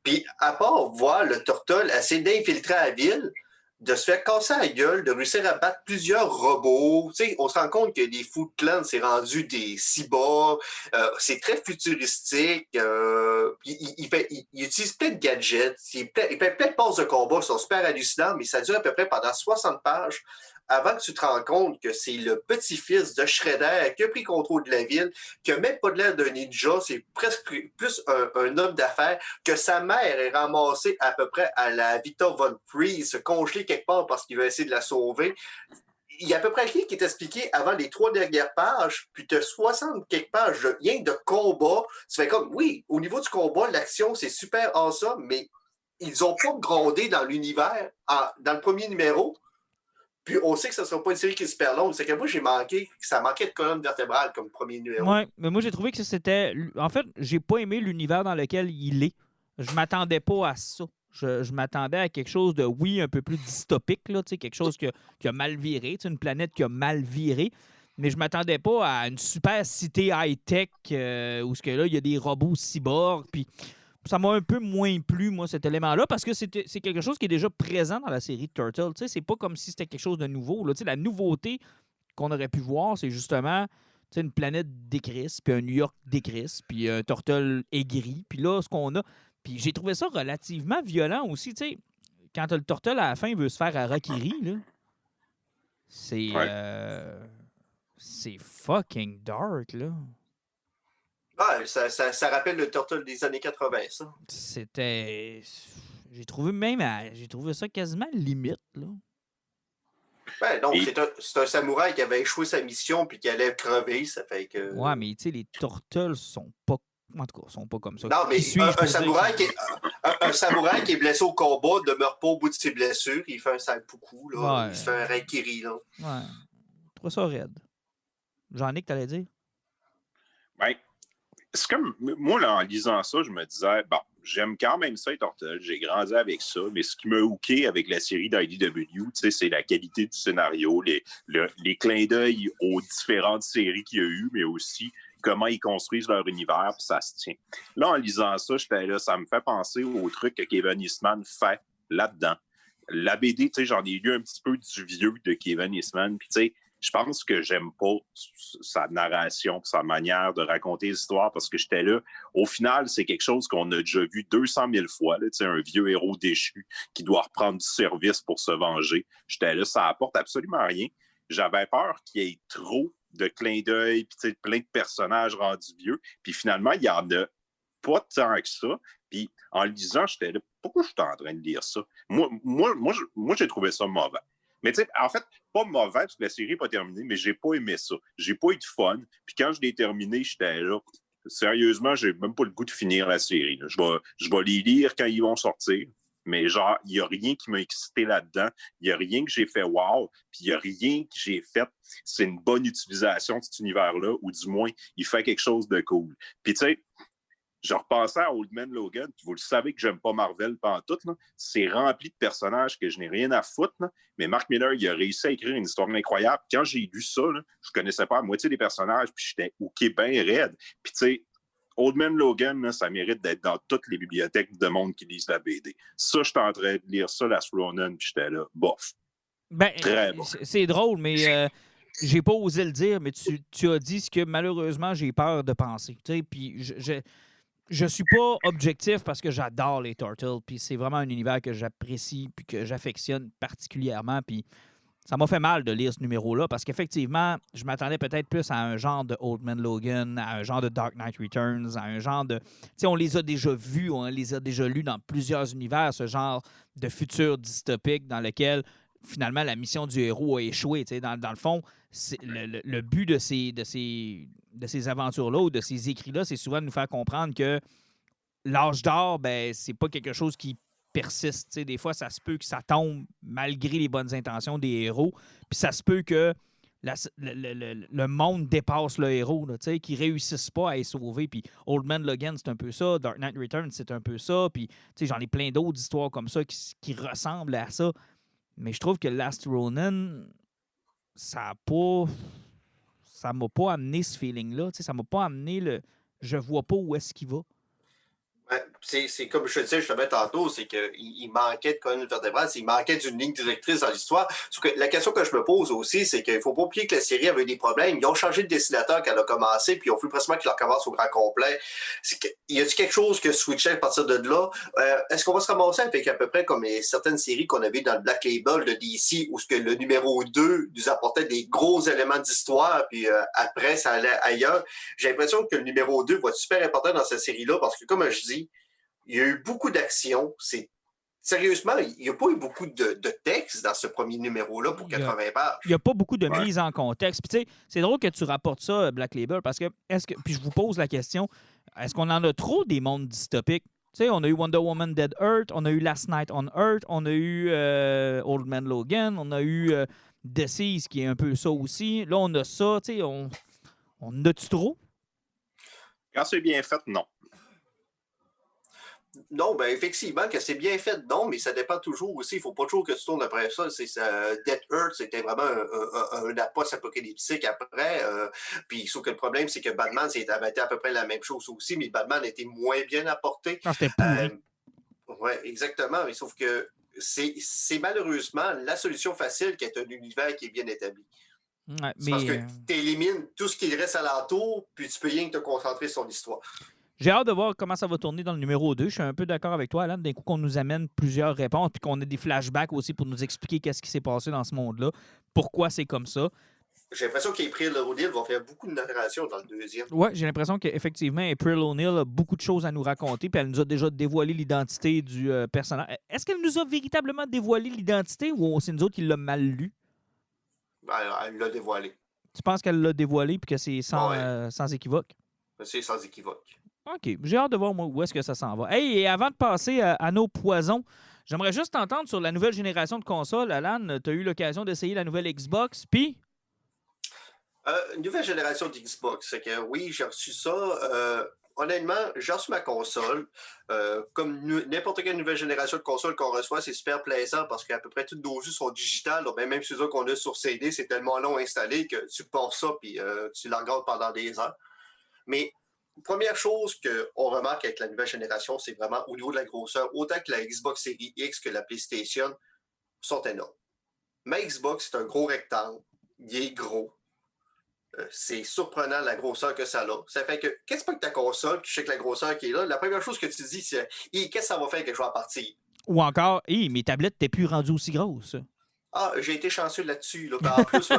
Puis, à part voir le Turtle essayer d'infiltrer la ville, de se faire casser la gueule, de réussir à battre plusieurs robots. Tu sais, on se rend compte que les Foot Clan, c'est rendu des cyborgs. C'est très futuristique. Il utilise plein de gadgets. Il fait plein de passes de combat qui sont super hallucinants, mais ça dure à peu près pendant 60 pages avant que tu te rends compte que c'est le petit-fils de Shredder qui a pris contrôle de la ville, qui n'a même pas de l'air d'un ninja, c'est presque plus un homme d'affaires, que sa mère est ramassée à peu près à la Victor Von Priest, congelée quelque part parce qu'il va essayer de la sauver. Il y a à peu près rien qui est expliqué avant les 3 dernières pages, puis tu as 60 quelques pages de rien de combat. Tu fais comme, oui, au niveau du combat, l'action, c'est super awesome, mais ils n'ont pas grondé dans l'univers dans le premier numéro. Puis on sait que ce ne sera pas une série qui est super longue. C'est que moi, ça manquait de colonne vertébrale comme premier numéro. Oui, mais moi, j'ai trouvé que c'était... En fait, j'ai pas aimé l'univers dans lequel il est. Je m'attendais pas à ça. Je m'attendais à quelque chose de, oui, un peu plus dystopique, là, quelque chose qui a mal viré, une planète qui a mal viré. Mais je m'attendais pas à une super cité high-tech où là, il y a des robots cyborgs. Puis ça m'a un peu moins plu, moi, cet élément-là, parce que c'est quelque chose qui est déjà présent dans la série de Turtles. C'est pas comme si c'était quelque chose de nouveau. Là. La nouveauté qu'on aurait pu voir, c'est justement une planète décrisse, puis un New York décrisse, puis un Turtle aigri. Puis là, ce qu'on a... Puis j'ai trouvé ça relativement violent aussi. Quand le Turtle, à la fin, veut se faire harakiri, là, c'est... c'est fucking dark, là. Ouais, ça rappelle le Turtle des années 80, ça. C'était... J'ai trouvé ça quasiment limite, là. Ben non, c'est un samouraï qui avait échoué sa mission puis qui allait crever, ça fait que... Ouais, mais tu sais, les Turtles sont pas... En tout cas, sont pas comme ça. Non, mais un samouraï qui est blessé au combat ne meurt pas au bout de ses blessures. Il fait un seppuku, là. Ouais. Il se fait un harakiri, là. Ouais. Je trouve ça raide. Jean-Nic, t'allais dire? Ben, c'est comme... Moi, là, en lisant ça, je me disais, bon, j'aime quand même ça, les Turtles. J'ai grandi avec ça. Mais ce qui m'a hooké avec la série d'IDW, c'est la qualité du scénario, les clins d'œil aux différentes séries qu'il y a eu, mais aussi comment ils construisent leur univers, puis ça se tient. Là, en lisant ça, j'étais là, ça me fait penser au truc que Kevin Eastman fait là-dedans. La BD, tu sais, j'en ai lu un petit peu du vieux de Kevin Eastman, puis tu sais, je pense que j'aime pas sa narration, sa manière de raconter l'histoire parce que j'étais là. Au final, c'est quelque chose qu'on a déjà vu 200 000 fois, là, un vieux héros déchu qui doit reprendre du service pour se venger. J'étais là, ça apporte absolument rien. J'avais peur qu'il y ait trop de clins d'œil, puis plein de personnages rendus vieux. Puis finalement, il y en a pas tant que ça. Puis en le lisant, j'étais là, pourquoi je suis en train de lire ça? Moi, j'ai trouvé ça mauvais. Mais tu sais, en fait, pas mauvais, parce que la série n'est pas terminée, mais j'ai pas aimé ça. J'ai pas eu de fun. Puis quand je l'ai terminé, j'étais là. Sérieusement, j'ai même pas le goût de finir la série. Là. Je vais les lire quand ils vont sortir. Mais genre, il n'y a rien qui m'a excité là-dedans. Il n'y a rien que j'ai fait wow. Puis il n'y a rien que j'ai fait. C'est une bonne utilisation de cet univers-là, ou du moins, il fait quelque chose de cool. Puis tu sais, je repensais à Old Man Logan, puis vous le savez que j'aime pas Marvel pantoute, là. C'est rempli de personnages que je n'ai rien à foutre, là. Mais Mark Miller, il a réussi à écrire une histoire incroyable. Quand j'ai lu ça, là, je connaissais pas la moitié des personnages, puis j'étais OK bien raide. Puis tu sais, Old Man Logan, là, ça mérite d'être dans toutes les bibliothèques de monde qui lisent la BD. Ça, j'étais en train de lire ça, Last Ronin, puis j'étais là, bof. Ben, très bon. C'est drôle, mais j'ai pas osé le dire, mais tu as dit ce que malheureusement j'ai peur de penser. Puis je suis pas objectif parce que j'adore les Turtles, puis c'est vraiment un univers que j'apprécie puis que j'affectionne particulièrement, puis ça m'a fait mal de lire ce numéro-là parce qu'effectivement, je m'attendais peut-être plus à un genre de Old Man Logan, à un genre de Dark Knight Returns, à un genre de... Tu sais, on les a déjà vus, on les a déjà lus dans plusieurs univers, ce genre de futur dystopique dans lequel, finalement, la mission du héros a échoué. Tu sais, dans le fond, le but de ces aventures-là ou de ces écrits-là, c'est souvent de nous faire comprendre que l'âge d'or, ben, c'est pas quelque chose qui persiste. T'sais, des fois, ça se peut que ça tombe malgré les bonnes intentions des héros. Puis ça se peut que le monde dépasse le héros, qu'ils ne réussissent pas à les sauver. Puis Old Man Logan, c'est un peu ça. Dark Knight Returns, c'est un peu ça. Puis j'en ai plein d'autres histoires comme ça qui ressemblent à ça. Mais je trouve que Last Ronin, ça m'a pas amené ce feeling-là. Ça m'a pas amené le... Je vois pas où est-ce qu'il va. Ouais, c'est comme je te disais justement tantôt, c'est qu'il manquait de colonne vertébrale, il manquait d'une ligne directrice dans l'histoire. Sauf que la question que je me pose aussi, c'est qu'il ne faut pas oublier que la série avait des problèmes. Ils ont changé de dessinateur quand elle a commencé, puis ils ont fait presque qu'il recommence au grand complet. Y a-t-il quelque chose que switchait à partir de là? Est-ce qu'on va se ramasser avec à peu près comme certaines séries qu'on avait dans le Black Label de DC, où ce que le numéro 2 nous apportait des gros éléments d'histoire, puis après, ça allait ailleurs? J'ai l'impression que le numéro 2 va être super important dans cette série-là, parce que comme je dis, il y a eu beaucoup d'actions. Sérieusement, il n'y a pas eu beaucoup de texte dans ce premier numéro-là pour 80 pages. Il n'y a pas beaucoup de mise en contexte. Puis, tu sais, c'est drôle que tu rapportes ça, Black Label, parce que, puis je vous pose la question, est-ce qu'on en a trop des mondes dystopiques? Tu sais, on a eu Wonder Woman Dead Earth, on a eu Last Night on Earth, on a eu Old Man Logan, on a eu Deceased, qui est un peu ça aussi. Là, on a ça, tu sais, on a-tu trop? Quand c'est bien fait, non. Non, ben effectivement, que c'est bien fait, non, mais ça dépend toujours aussi. Il ne faut pas toujours que tu tournes après ça. Dead Earth, c'était vraiment un post-apocalyptique après. Puis sauf que le problème, c'est que Batman, c'était à peu près la même chose aussi, mais Batman était moins bien apporté. Ah, c'était pourri. Oui, exactement. Mais sauf que c'est malheureusement la solution facile qui est un univers qui est bien établi. Ouais, parce que tu élimines tout ce qui reste alentour, puis tu peux rien que te concentrer sur l'histoire. J'ai hâte de voir comment ça va tourner dans le numéro 2. Je suis un peu d'accord avec toi, Alan. D'un coup, qu'on nous amène plusieurs réponses puis qu'on ait des flashbacks aussi pour nous expliquer qu'est-ce qui s'est passé dans ce monde-là, pourquoi c'est comme ça. J'ai l'impression qu'April O'Neil va faire beaucoup de narration dans le deuxième. Oui, j'ai l'impression qu'effectivement, April O'Neil a beaucoup de choses à nous raconter puis elle nous a déjà dévoilé l'identité du personnage. Est-ce qu'elle nous a véritablement dévoilé l'identité ou c'est nous autres qui l'a mal lu? Elle l'a dévoilé. Tu penses qu'elle l'a dévoilé puis que c'est sans équivoque? C'est sans équivoque. OK. J'ai hâte de voir, moi, où est-ce que ça s'en va. Hey, et avant de passer à nos poisons, j'aimerais juste t'entendre sur la nouvelle génération de consoles. Alan, tu as eu l'occasion d'essayer la nouvelle Xbox, puis... Nouvelle génération d'Xbox. C'est que oui, j'ai reçu ça. Honnêtement, j'ai reçu ma console. Comme n'importe quelle nouvelle génération de console qu'on reçoit, c'est super plaisant parce qu'à peu près toutes nos jeux sont digitales. Donc, même ceux qu'on a sur CD, c'est tellement long à installer que tu pars ça puis tu la regardes pendant des heures. Mais première chose qu'on remarque avec la nouvelle génération, c'est vraiment au niveau de la grosseur, autant que la Xbox Series X que la PlayStation sont énormes. Ma Xbox, c'est un gros rectangle. Il est gros. C'est surprenant la grosseur que ça a. Ça fait que, qu'est-ce que ta console, tu sais que la grosseur qui est là, la première chose que tu dis, c'est qu'est-ce que ça va faire que je vais en partir? Ou encore, mes tablettes, t'es plus rendues aussi grosses. Ah, j'ai été chanceux là-dessus. Là. En plus,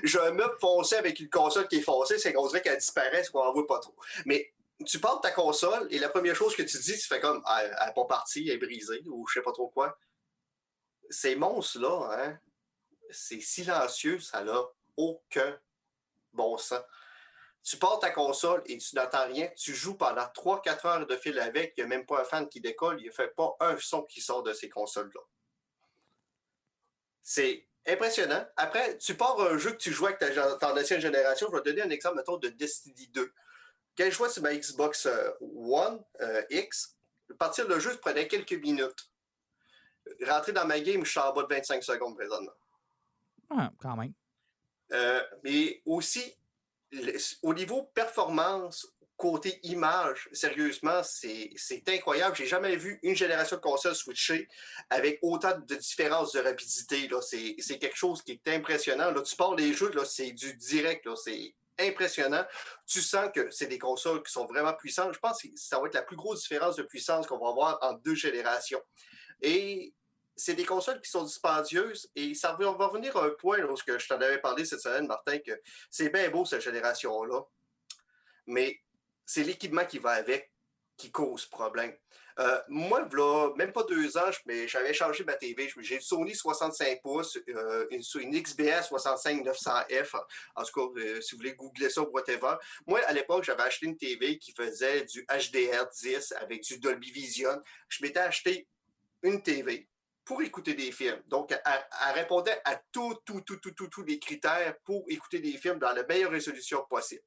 j'ai un meuble foncé avec une console qui est foncée, c'est qu'on dirait qu'elle disparaît, c'est qu'on n'en voit pas trop. Mais tu parles de ta console et la première chose que tu dis, tu fais comme elle n'est pas partie, elle est brisée ou je sais pas trop quoi. Ces monstres-là, hein, c'est silencieux, ça n'a aucun bon sens. Tu pars ta console et tu n'entends rien. Tu joues pendant 3-4 heures de fil avec. Il n'y a même pas un fan qui décolle. Il ne fait pas un son qui sort de ces consoles-là. C'est impressionnant. Après, tu pars un jeu que tu jouais avec ton ancienne génération. Je vais te donner un exemple, mettons, de Destiny 2. Quand je jouais sur ma Xbox One X, partir le jeu, ça prenait quelques minutes. Rentrer dans ma game, je suis en bas de 25 secondes présentement. Ah, quand même. Mais aussi, au niveau performance, côté image, sérieusement, c'est incroyable. J'ai jamais vu une génération de consoles switcher avec autant de différences de rapidité. C'est quelque chose qui est impressionnant. Là, tu parles des jeux, c'est du direct. C'est impressionnant. Tu sens que c'est des consoles qui sont vraiment puissantes. Je pense que ça va être la plus grosse différence de puissance qu'on va avoir en 2 générations. Et c'est des consoles qui sont dispendieuses et ça va revenir à un point lorsque je t'en avais parlé cette semaine, Martin, que c'est bien beau cette génération-là, mais c'est l'équipement qui va avec qui cause problème. Moi, là, même pas 2 ans, mais j'avais changé ma TV. J'ai une Sony 65 pouces, une XBS 65-900F. En tout cas, si vous voulez googler ça ou whatever. Moi, à l'époque, j'avais acheté une TV qui faisait du HDR10 avec du Dolby Vision. Je m'étais acheté une TV pour écouter des films. Donc, elle répondait à tous les critères pour écouter des films dans la meilleure résolution possible.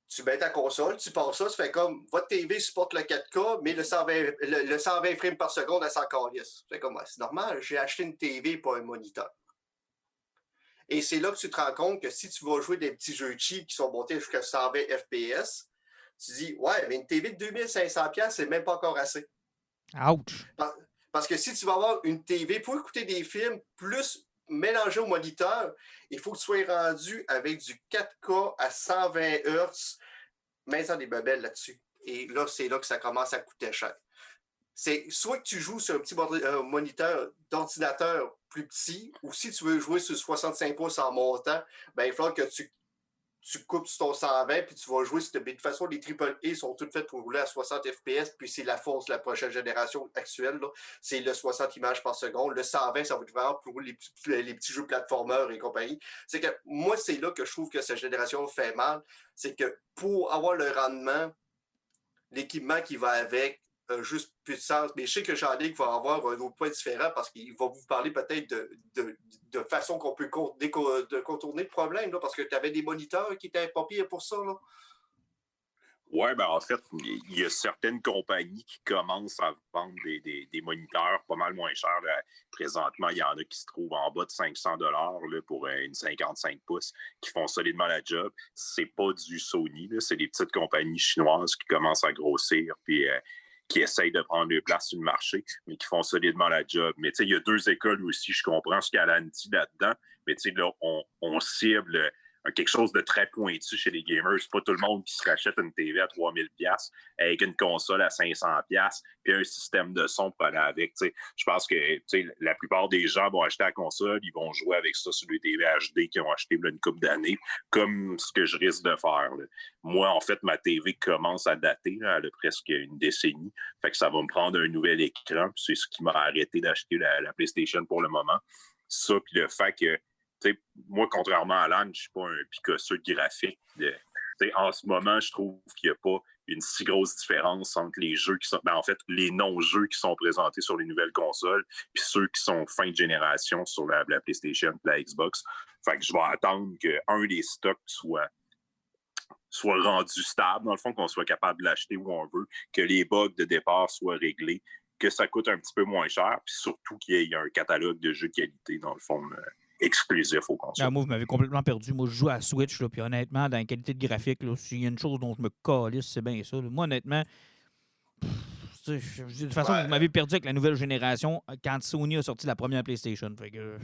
Tu mets ta console, tu passes ça, tu fais comme, votre TV supporte le 4K, mais le 120 frames par seconde, elle s'en calisse. C'est comme, c'est normal, j'ai acheté une TV, pas un moniteur. Et c'est là que tu te rends compte que si tu vas jouer des petits jeux cheap qui sont montés jusqu'à 120 FPS, tu dis, ouais, mais une TV de 2500$, c'est même pas encore assez. Ouch! Parce que si tu vas avoir une TV pour écouter des films plus mélangé au moniteur, il faut que tu sois rendu avec du 4K à 120 Hz, mais ça des bebelles là-dessus. Et là, c'est là que ça commence à coûter cher. C'est soit que tu joues sur un petit moniteur d'ordinateur plus petit, ou si tu veux jouer sur 65 pouces en montant, ben, il faut que tu coupes sur ton 120 puis tu vas jouer. De toute façon, les AAA sont toutes faites pour rouler à 60 FPS, puis c'est la force de la prochaine génération actuelle. C'est le 60 images par seconde. Le 120, ça va être vraiment pour les petits jeux platformers et compagnie. C'est que moi, c'est là que je trouve que cette génération fait mal. C'est que pour avoir le rendement, l'équipement qui va avec, juste plus de sens. Mais je sais que Jean-Luc va avoir un autre point différent parce qu'il va vous parler peut-être de façon qu'on peut contourner le problème, là, parce que tu avais des moniteurs qui étaient pas pires pour ça. Oui, ben en fait, il y a certaines compagnies qui commencent à vendre des moniteurs pas mal moins chers. Là. Présentement, il y en a qui se trouvent en bas de 500$ là, pour une 55 pouces qui font solidement la job. C'est pas du Sony, là, c'est des petites compagnies chinoises qui commencent à grossir puis qui essayent de prendre leur place sur le marché, mais qui font solidement la job. Mais tu sais, il y a 2 écoles aussi, je comprends ce qu'Alan dit là-dedans, mais tu sais, là, on cible quelque chose de très pointu chez les gamers. C'est pas tout le monde qui se rachète une TV à 3000$ avec une console à 500$ puis un système de son pour aller avec. T'sais. Je pense que la plupart des gens vont acheter la console, ils vont jouer avec ça sur des TV HD qu'ils ont acheté une couple d'années, comme ce que je risque de faire. Là. Moi, en fait, ma TV commence à dater, là, elle a presque une décennie. Fait que ça va me prendre un nouvel écran. C'est ce qui m'a arrêté d'acheter la PlayStation pour le moment. Ça, puis le fait que moi, contrairement à Alan, je ne suis pas un picosseux de graphique. En ce moment, je trouve qu'il n'y a pas une si grosse différence entre les jeux qui sont... en fait, les non-jeux qui sont présentés sur les nouvelles consoles puis ceux qui sont fin de génération sur la PlayStation et la Xbox. Fait que je vais attendre qu'un des stocks soit rendu stable, dans le fond, qu'on soit capable de l'acheter où on veut, que les bugs de départ soient réglés, que ça coûte un petit peu moins cher, puis surtout qu'il y ait un catalogue de jeux de qualité, dans le fond, exclusif aux consoles. Moi, vous m'avez complètement perdu. Moi, je joue à Switch, là, puis honnêtement, dans la qualité de graphique, s'il y a une chose dont je me calisse, c'est bien ça. Là. Moi, honnêtement, de toute façon, vous m'avez perdu avec la nouvelle génération quand Sony a sorti la première PlayStation. Fait que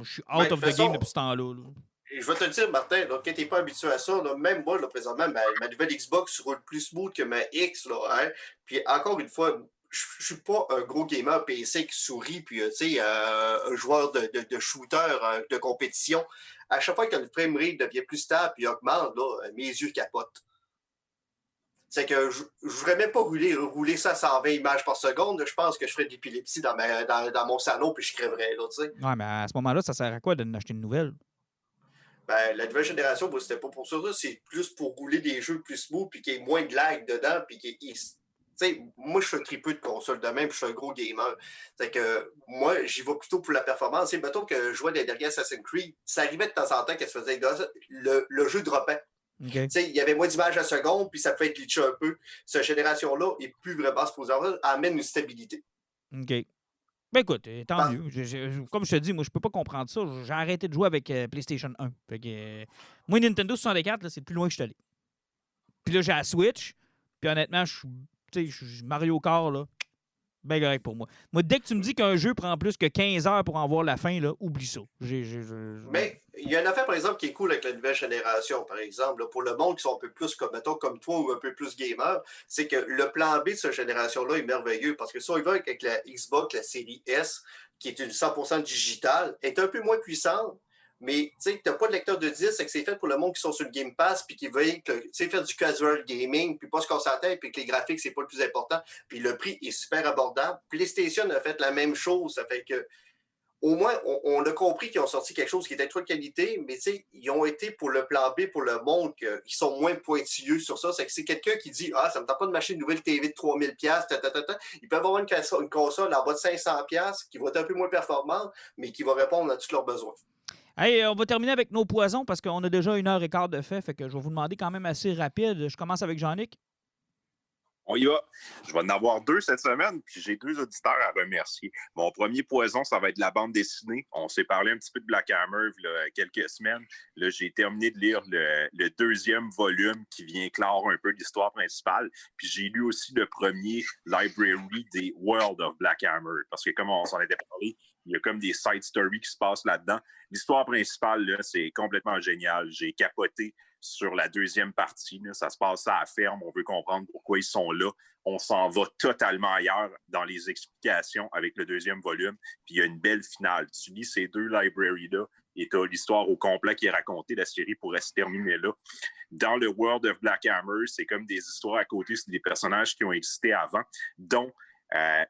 je suis out of the game depuis ce temps-là. Là. Et je vais te le dire, Martin, là, quand tu n'es pas habitué à ça, là, même moi, là, présentement, ma nouvelle Xbox roule plus smooth que ma X. Là, hein? Puis encore une fois, je suis pas un gros gamer PC qui sourit, puis un joueur de shooter de compétition. À chaque fois que le framerate devient plus stable et augmente, là, mes yeux capotent. C'est que je ne voudrais même pas rouler ça à 120 images par seconde. Je pense que je ferais de l'épilepsie dans mon salon puis je crèverais. Là, ouais, mais à ce moment-là, ça sert à quoi d'acheter une nouvelle? Ben, la nouvelle génération, c'était pas pour ça. C'est plus pour rouler des jeux plus smooth puis qu'il y ait moins de lag dedans. Puis moi, je suis un tripeux de console de même puis je suis un gros gamer. C'est que moi, j'y vais plutôt pour la performance. Mettons que je jouais des derniers Assassin's Creed, ça arrivait de temps en temps qu'elle se faisait le jeu droppait. Okay. Il y avait moins d'images à seconde, puis ça peut être glitché un peu. Cette génération-là n'est plus vraiment supposée avoir, amène une stabilité. OK. Ben écoute, tant mieux. Comme je te dis, moi, je peux pas comprendre ça. J'ai arrêté de jouer avec PlayStation 1. Fait que, moi, Nintendo 64, là, c'est le plus loin que je suis allé. Puis là, j'ai la Switch. Puis honnêtement, je suis Mario Kart, là. Ben correct pour moi. Moi, dès que tu me dis qu'un jeu prend plus que 15 heures pour en voir la fin, là, oublie ça. Mais il y a une affaire, par exemple, qui est cool avec la nouvelle génération, par exemple, là, pour le monde qui sont un peu plus, comme toi ou un peu plus gamer, c'est que le plan B de cette génération-là est merveilleux parce que si on y va avec la Xbox, la série S, qui est une 100% digitale, est un peu moins puissante. Mais tu n'as pas de lecteur de disque, c'est que c'est fait pour le monde qui sont sur le Game Pass puis qui veulent faire du casual gaming puis pas se casser la tête puis que les graphiques, c'est pas le plus important. Puis le prix est super abordable. PlayStation a fait la même chose. Ça fait que au moins, on a compris qu'ils ont sorti quelque chose qui était de trop de qualité, mais ils ont été pour le plan B, pour le monde, qu'ils sont moins pointilleux sur ça. C'est que c'est quelqu'un qui dit « Ah, ça me tente pas de m'acheter une nouvelle TV de 3000$, ils peuvent avoir une console en bas de 500$ qui va être un peu moins performante, mais qui va répondre à tous leurs besoins. » Hey, on va terminer avec nos poisons parce qu'on a déjà 1h15 de fait. Fait que je vais vous demander quand même assez rapide. Je commence avec Jean-Nic. On y va. Je vais en avoir 2 cette semaine, puis j'ai 2 auditeurs à remercier. Mon premier poison, ça va être la bande dessinée. On s'est parlé un petit peu de Black Hammer il y a quelques semaines. Là, j'ai terminé de lire le 2e volume qui vient clore un peu l'histoire principale. Puis j'ai lu aussi le premier library des World of Black Hammer. Parce que comme on s'en était parlé, il y a comme des side stories qui se passent là-dedans. L'histoire principale, là, c'est complètement génial. J'ai capoté sur la 2e partie. Là. Ça se passe à la ferme. On veut comprendre pourquoi ils sont là. On s'en va totalement ailleurs dans les explications avec le 2e volume. Puis il y a une belle finale. Tu lis ces 2 libraries-là et tu as l'histoire au complet qui est racontée. La série pourrait se terminer là. Dans le World of Black Hammer, c'est comme des histoires à côté. C'est des personnages qui ont existé avant, dont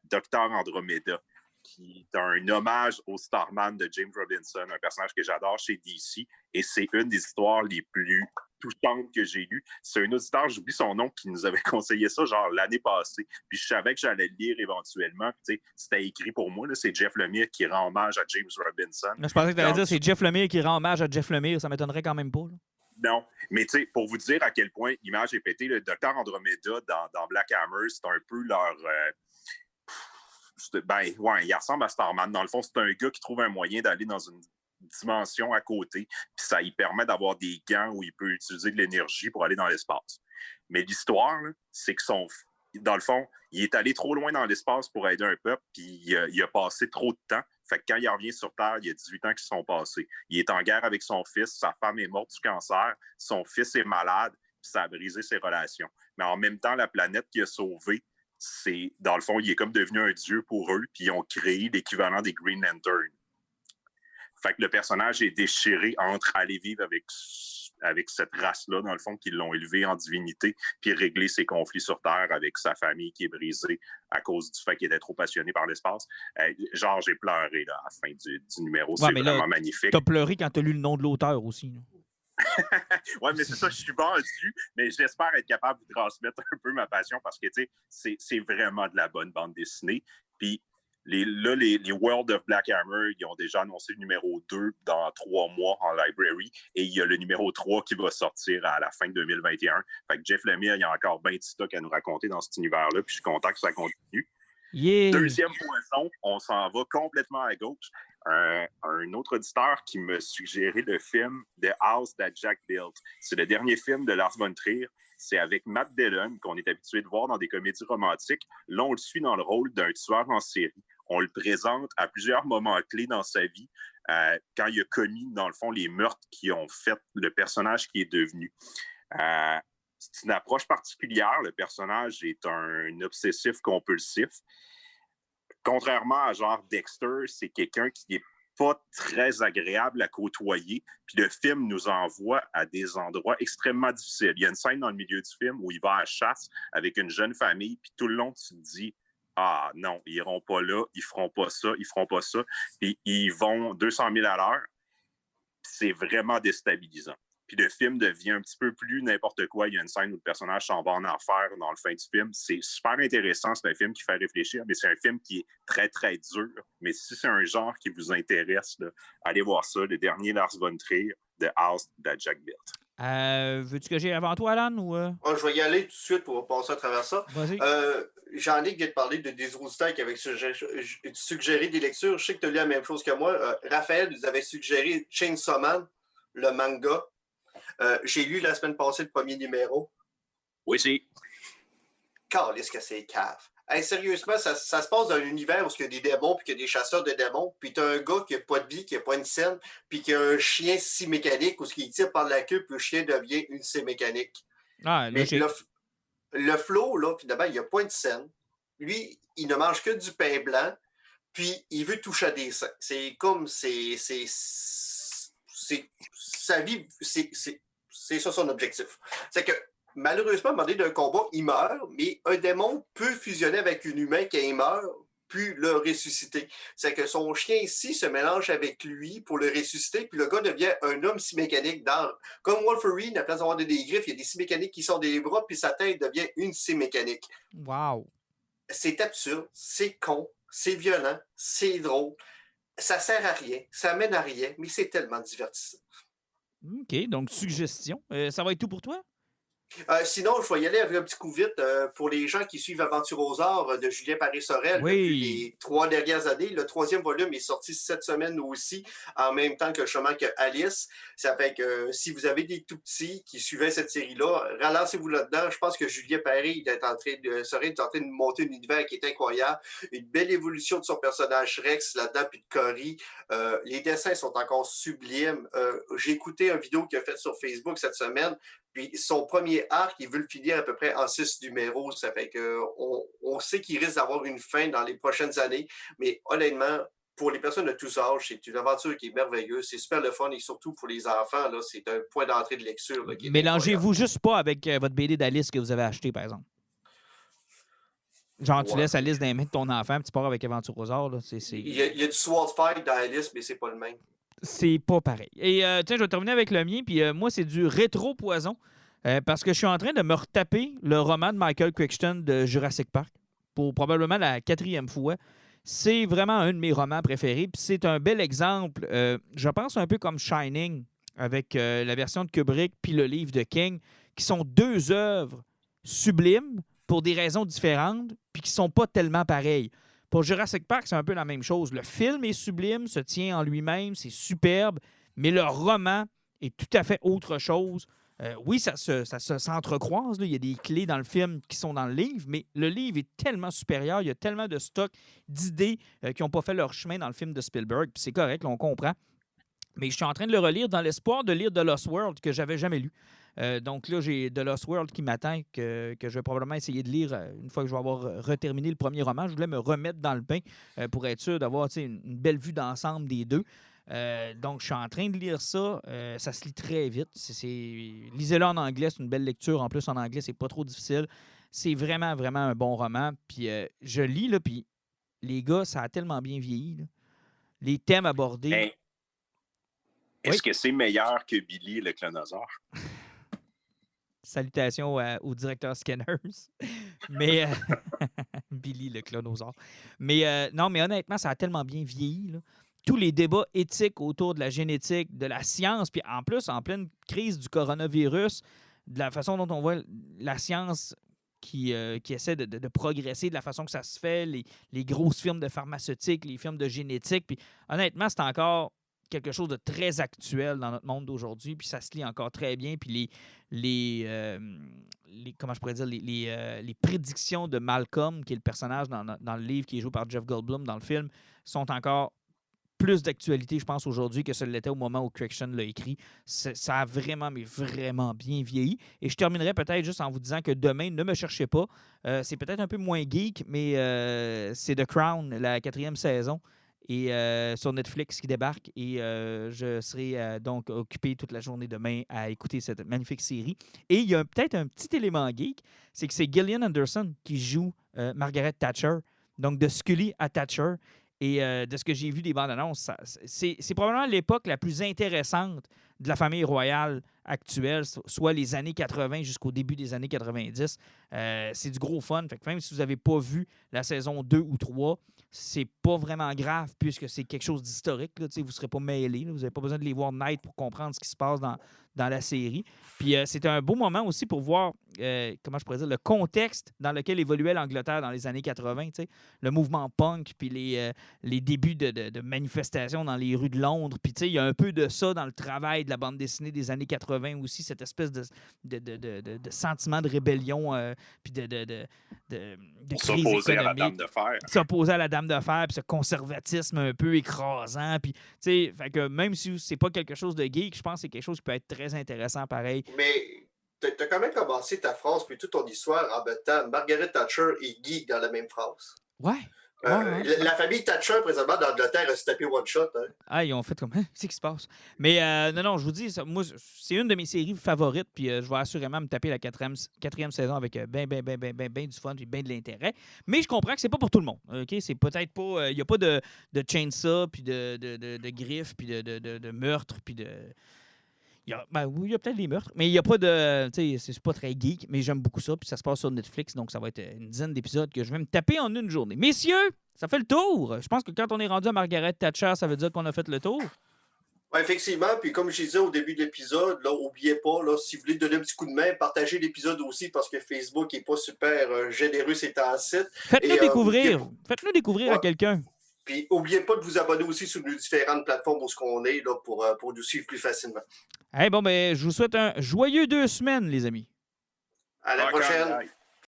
Dr. Andromeda, qui est un hommage au Starman de James Robinson, un personnage que j'adore chez DC, et c'est une des histoires les plus touchantes que j'ai lues. C'est un auditeur, j'oublie son nom, qui nous avait conseillé ça genre l'année passée, puis je savais que j'allais le lire éventuellement, puis c'était écrit pour moi, là, c'est Jeff Lemire qui rend hommage à James Robinson. Là, je pensais que tu allais dire c'est Jeff Lemire qui rend hommage à Jeff Lemire, ça m'étonnerait quand même pas. Là. Non, mais tu sais, pour vous dire à quel point l'image est pétée, le Dr. Andromeda dans Black Hammer, c'est un peu leur... il ressemble à Starman. Dans le fond, c'est un gars qui trouve un moyen d'aller dans une dimension à côté, puis ça lui permet d'avoir des gants où il peut utiliser de l'énergie pour aller dans l'espace. Mais l'histoire, là, c'est que dans le fond, il est allé trop loin dans l'espace pour aider un peuple, puis il a passé trop de temps. Fait que quand il revient sur Terre, il y a 18 ans qui se sont passés. Il est en guerre avec son fils, sa femme est morte du cancer, son fils est malade, puis ça a brisé ses relations. Mais en même temps, la planète qu'il a sauvée, dans le fond, il est comme devenu un dieu pour eux, puis ils ont créé l'équivalent des Green Lantern. Fait que le personnage est déchiré entre aller vivre avec cette race-là, dans le fond, qu'ils l'ont élevé en divinité, puis régler ses conflits sur Terre avec sa famille qui est brisée à cause du fait qu'il était trop passionné par l'espace. Genre, j'ai pleuré là, à la fin du numéro. C'est vraiment magnifique. T'as pleuré quand t'as lu le nom de l'auteur aussi. Oui, mais c'est ça, je suis vendu, mais j'espère être capable de transmettre un peu ma passion parce que, tu sais, c'est vraiment de la bonne bande dessinée. Puis les World of Black Hammer, ils ont déjà annoncé le numéro 2 dans 3 mois en library et il y a le numéro 3 qui va sortir à la fin de 2021. Fait que Jeff Lemire, il y a encore bien de stock à nous raconter dans cet univers-là, puis je suis content que ça continue. Yeah. 2e poisson, on s'en va complètement à gauche. un autre auditeur qui m'a suggéré le film The House That Jack Built. C'est le dernier film de Lars von Trier. C'est avec Matt Dillon, qu'on est habitué de voir dans des comédies romantiques. Là, on le suit dans le rôle d'un tueur en série. On le présente à plusieurs moments clés dans sa vie, quand il a commis, dans le fond, les meurtres qui ont fait le personnage qui est devenu. C'est une approche particulière. Le personnage est un obsessif compulsif. Contrairement à genre Dexter, c'est quelqu'un qui n'est pas très agréable à côtoyer. Puis le film nous envoie à des endroits extrêmement difficiles. Il y a une scène dans le milieu du film où il va à la chasse avec une jeune famille, puis tout le long, tu te dis « Ah non, ils iront pas là, ils feront pas ça, ils feront pas ça. » Puis ils vont 200 000 à l'heure. C'est vraiment déstabilisant. Puis le film devient un petit peu plus n'importe quoi. Il y a une scène où le personnage s'en va en enfer dans le fin du film. C'est super intéressant. C'est un film qui fait réfléchir, mais c'est un film qui est très, très dur. Mais si c'est un genre qui vous intéresse, là, allez voir ça. Le dernier Lars von Trier, The House That Jack Built. Veux-tu que j'aille avant toi, Alan? Ou... Je vais y aller tout de suite pour passer à travers ça. Vas-y. Jean-Luc vient de parler des auditeurs qui avaient suggéré des lectures. Je sais que tu as lu la même chose que moi. Raphaël nous avait suggéré Chainsaw Man, le manga. J'ai lu la semaine passée le premier numéro. Oui, c'est. Calisse que c'est cave. Hey, sérieusement, ça se passe dans un univers où il y a des démons puis qu'il y a des chasseurs de démons. Puis tu as un gars qui n'a pas de vie, qui n'a pas une scène, puis qui a un chien scie mécanique où il tire par la queue puis le chien devient une scie mécanique. Ah, mais le flow, là, puis d'abord, il n'y a pas une scène. Lui, il ne mange que du pain blanc, puis il veut toucher à des seins. C'est comme sa vie, c'est ça son objectif. C'est que malheureusement, à un moment donné d'un combat, il meurt, mais un démon peut fusionner avec un humain qui meurt, puis le ressusciter. C'est que son chien ici se mélange avec lui pour le ressusciter, puis le gars devient un homme scie mécanique. Comme Wolverine, à place d'avoir des griffes, il y a des scie mécaniques qui sortent des bras, puis sa tête devient une scie mécanique. Wow! C'est absurde, c'est con, c'est violent, c'est drôle. Ça sert à rien, ça mène à rien, mais c'est tellement divertissant. OK, donc suggestion. Ça va être tout pour toi? Sinon, je vais y aller avec un petit coup vite pour les gens qui suivent Aventurosaures de Julien Paris-Sorel depuis les 3 dernières années. Le 3e volume est sorti cette semaine aussi, en même temps que chemin que Alice. Ça fait que si vous avez des tout petits qui suivaient cette série-là, relancez-vous là-dedans. Je pense que Julien Paris serait en train de monter un univers qui est incroyable. Une belle évolution de son personnage Rex là-dedans, puis de Cory. Les dessins sont encore sublimes. J'ai écouté une vidéo qu'il a faite sur Facebook cette semaine. Puis son premier arc, il veut le finir à peu près en 6 numéros. Ça fait qu'on sait qu'il risque d'avoir une fin dans les prochaines années. Mais honnêtement, pour les personnes de tous âges, c'est une aventure qui est merveilleuse. C'est super le fun et surtout pour les enfants, là, c'est un point d'entrée de lecture. Là, mélangez-vous juste pas avec votre BD d'Alice que vous avez acheté, par exemple. Genre, tu laisses Alice dans les mains de ton enfant, puis tu pars avec Aventurosaures. Là. Il y a du sword fight dans Alice, mais c'est pas le même. C'est pas pareil. Et tiens, je vais terminer avec le mien. Puis moi, c'est du rétro-poison. Parce que je suis en train de me retaper le roman de Michael Crichton de Jurassic Park pour probablement la 4e fois. C'est vraiment un de mes romans préférés. Puis c'est un bel exemple, je pense un peu comme Shining, avec la version de Kubrick puis le livre de King, qui sont 2 œuvres sublimes pour des raisons différentes, puis qui sont pas tellement pareilles. Pour Jurassic Park, c'est un peu la même chose. Le film est sublime, se tient en lui-même, c'est superbe, mais le roman est tout à fait autre chose. Oui, ça s'entrecroise. Là. Il y a des clés dans le film qui sont dans le livre, mais le livre est tellement supérieur. Il y a tellement de stock d'idées qui n'ont pas fait leur chemin dans le film de Spielberg. Puis c'est correct, là, on comprend. Mais je suis en train de le relire dans l'espoir de lire The Lost World que je n'avais jamais lu. Donc là, j'ai The Lost World qui m'attend, que je vais probablement essayer de lire une fois que je vais avoir reterminé le premier roman. Je voulais me remettre dans le bain pour être sûr d'avoir une belle vue d'ensemble des deux. Donc, je suis en train de lire ça. Ça se lit très vite. Lisez-le en anglais, c'est une belle lecture. En plus, en anglais, c'est pas trop difficile. C'est vraiment, vraiment un bon roman. Puis je lis, là, puis les gars, ça a tellement bien vieilli. Là. Les thèmes abordés... Hey. Est-ce que c'est meilleur que Billy le clonosaure? Salutations au directeur Scanners. Mais Billy le clonosaure. Mais non, mais honnêtement, ça a tellement bien vieilli. Là. Tous les débats éthiques autour de la génétique, de la science, puis en plus, en pleine crise du coronavirus, de la façon dont on voit la science qui essaie de progresser de la façon que ça se fait, les grosses firmes de pharmaceutique, les firmes de génétique. Puis honnêtement, c'est encore quelque chose de très actuel dans notre monde d'aujourd'hui, puis ça se lit encore très bien. Puis comment je pourrais dire, les prédictions de Malcolm, qui est le personnage dans le livre qui est joué par Jeff Goldblum dans le film, sont encore plus d'actualité, je pense, aujourd'hui que ce l'était au moment où Correction l'a écrit. Ça a vraiment, mais vraiment bien vieilli. Et je terminerai peut-être juste en vous disant que demain, ne me cherchez pas. C'est peut-être un peu moins geek, mais c'est The Crown, la 4e saison. Et sur Netflix qui débarque. Et je serai donc occupé toute la journée demain à écouter cette magnifique série. Et il y a peut-être un petit élément geek, c'est que c'est Gillian Anderson qui joue Margaret Thatcher. Donc de Scully à Thatcher. Et de ce que j'ai vu des bandes annonces, c'est probablement l'époque la plus intéressante de la famille royale actuelle, soit les années 80 jusqu'au début des années 90. C'est du gros fun. Fait que même si vous n'avez pas vu la saison 2 ou 3, c'est pas vraiment grave puisque c'est quelque chose d'historique. Là, vous ne serez pas mêlés. Vous n'avez pas besoin de les voir naître pour comprendre ce qui se passe dans la série. Puis c'est un beau moment aussi pour voir, comment je pourrais dire, le contexte dans lequel évoluait l'Angleterre dans les années 80. Le mouvement punk, puis les débuts de manifestations dans les rues de Londres. Puis il y a un peu de ça dans le travail de la bande dessinée des années 80 aussi, cette espèce de sentiment de rébellion, puis de crise s'opposer à la économique. Dame de Fer. S'opposer à la Dame de Fer, puis ce conservatisme un peu écrasant. Puis, fait que même si c'est pas quelque chose de geek, je pense que c'est quelque chose qui peut être très intéressant pareil. Mais tu as quand même commencé ta phrase puis toute ton histoire en mettant Margaret Thatcher et geek dans la même phrase. Ouais. La famille Thatcher, présentement, dans l'Angleterre, a se tapé one shot. Hein. Ah, ils ont fait comme, qu'est-ce qui se passe? Mais non, je vous dis, moi, c'est une de mes séries favorites, puis je vais assurément me taper la quatrième saison avec ben du fun, puis ben de l'intérêt. Mais je comprends que c'est pas pour tout le monde. OK? C'est peut-être pas. Il n'y a pas de chainsaw, puis de griffes, puis de meurtres, puis de. Oui, il y a peut-être des meurtres, mais il n'y a pas de. Tu sais, c'est pas très geek, mais j'aime beaucoup ça. Puis ça se passe sur Netflix, donc ça va être une dizaine d'épisodes que je vais me taper en une journée. Messieurs, ça fait le tour. Je pense que quand on est rendu à Margaret Thatcher, ça veut dire qu'on a fait le tour. Ouais, effectivement, puis comme je disais au début de l'épisode, n'oubliez pas, si vous voulez donner un petit coup de main, partagez l'épisode aussi parce que Facebook n'est pas super généreux ces temps-ci. Faites-nous découvrir. Faites-nous découvrir à quelqu'un. Puis, n'oubliez pas de vous abonner aussi sur nos différentes plateformes où on est là, pour nous suivre plus facilement. Bon, je vous souhaite un joyeux 2 semaines, les amis. À la prochaine.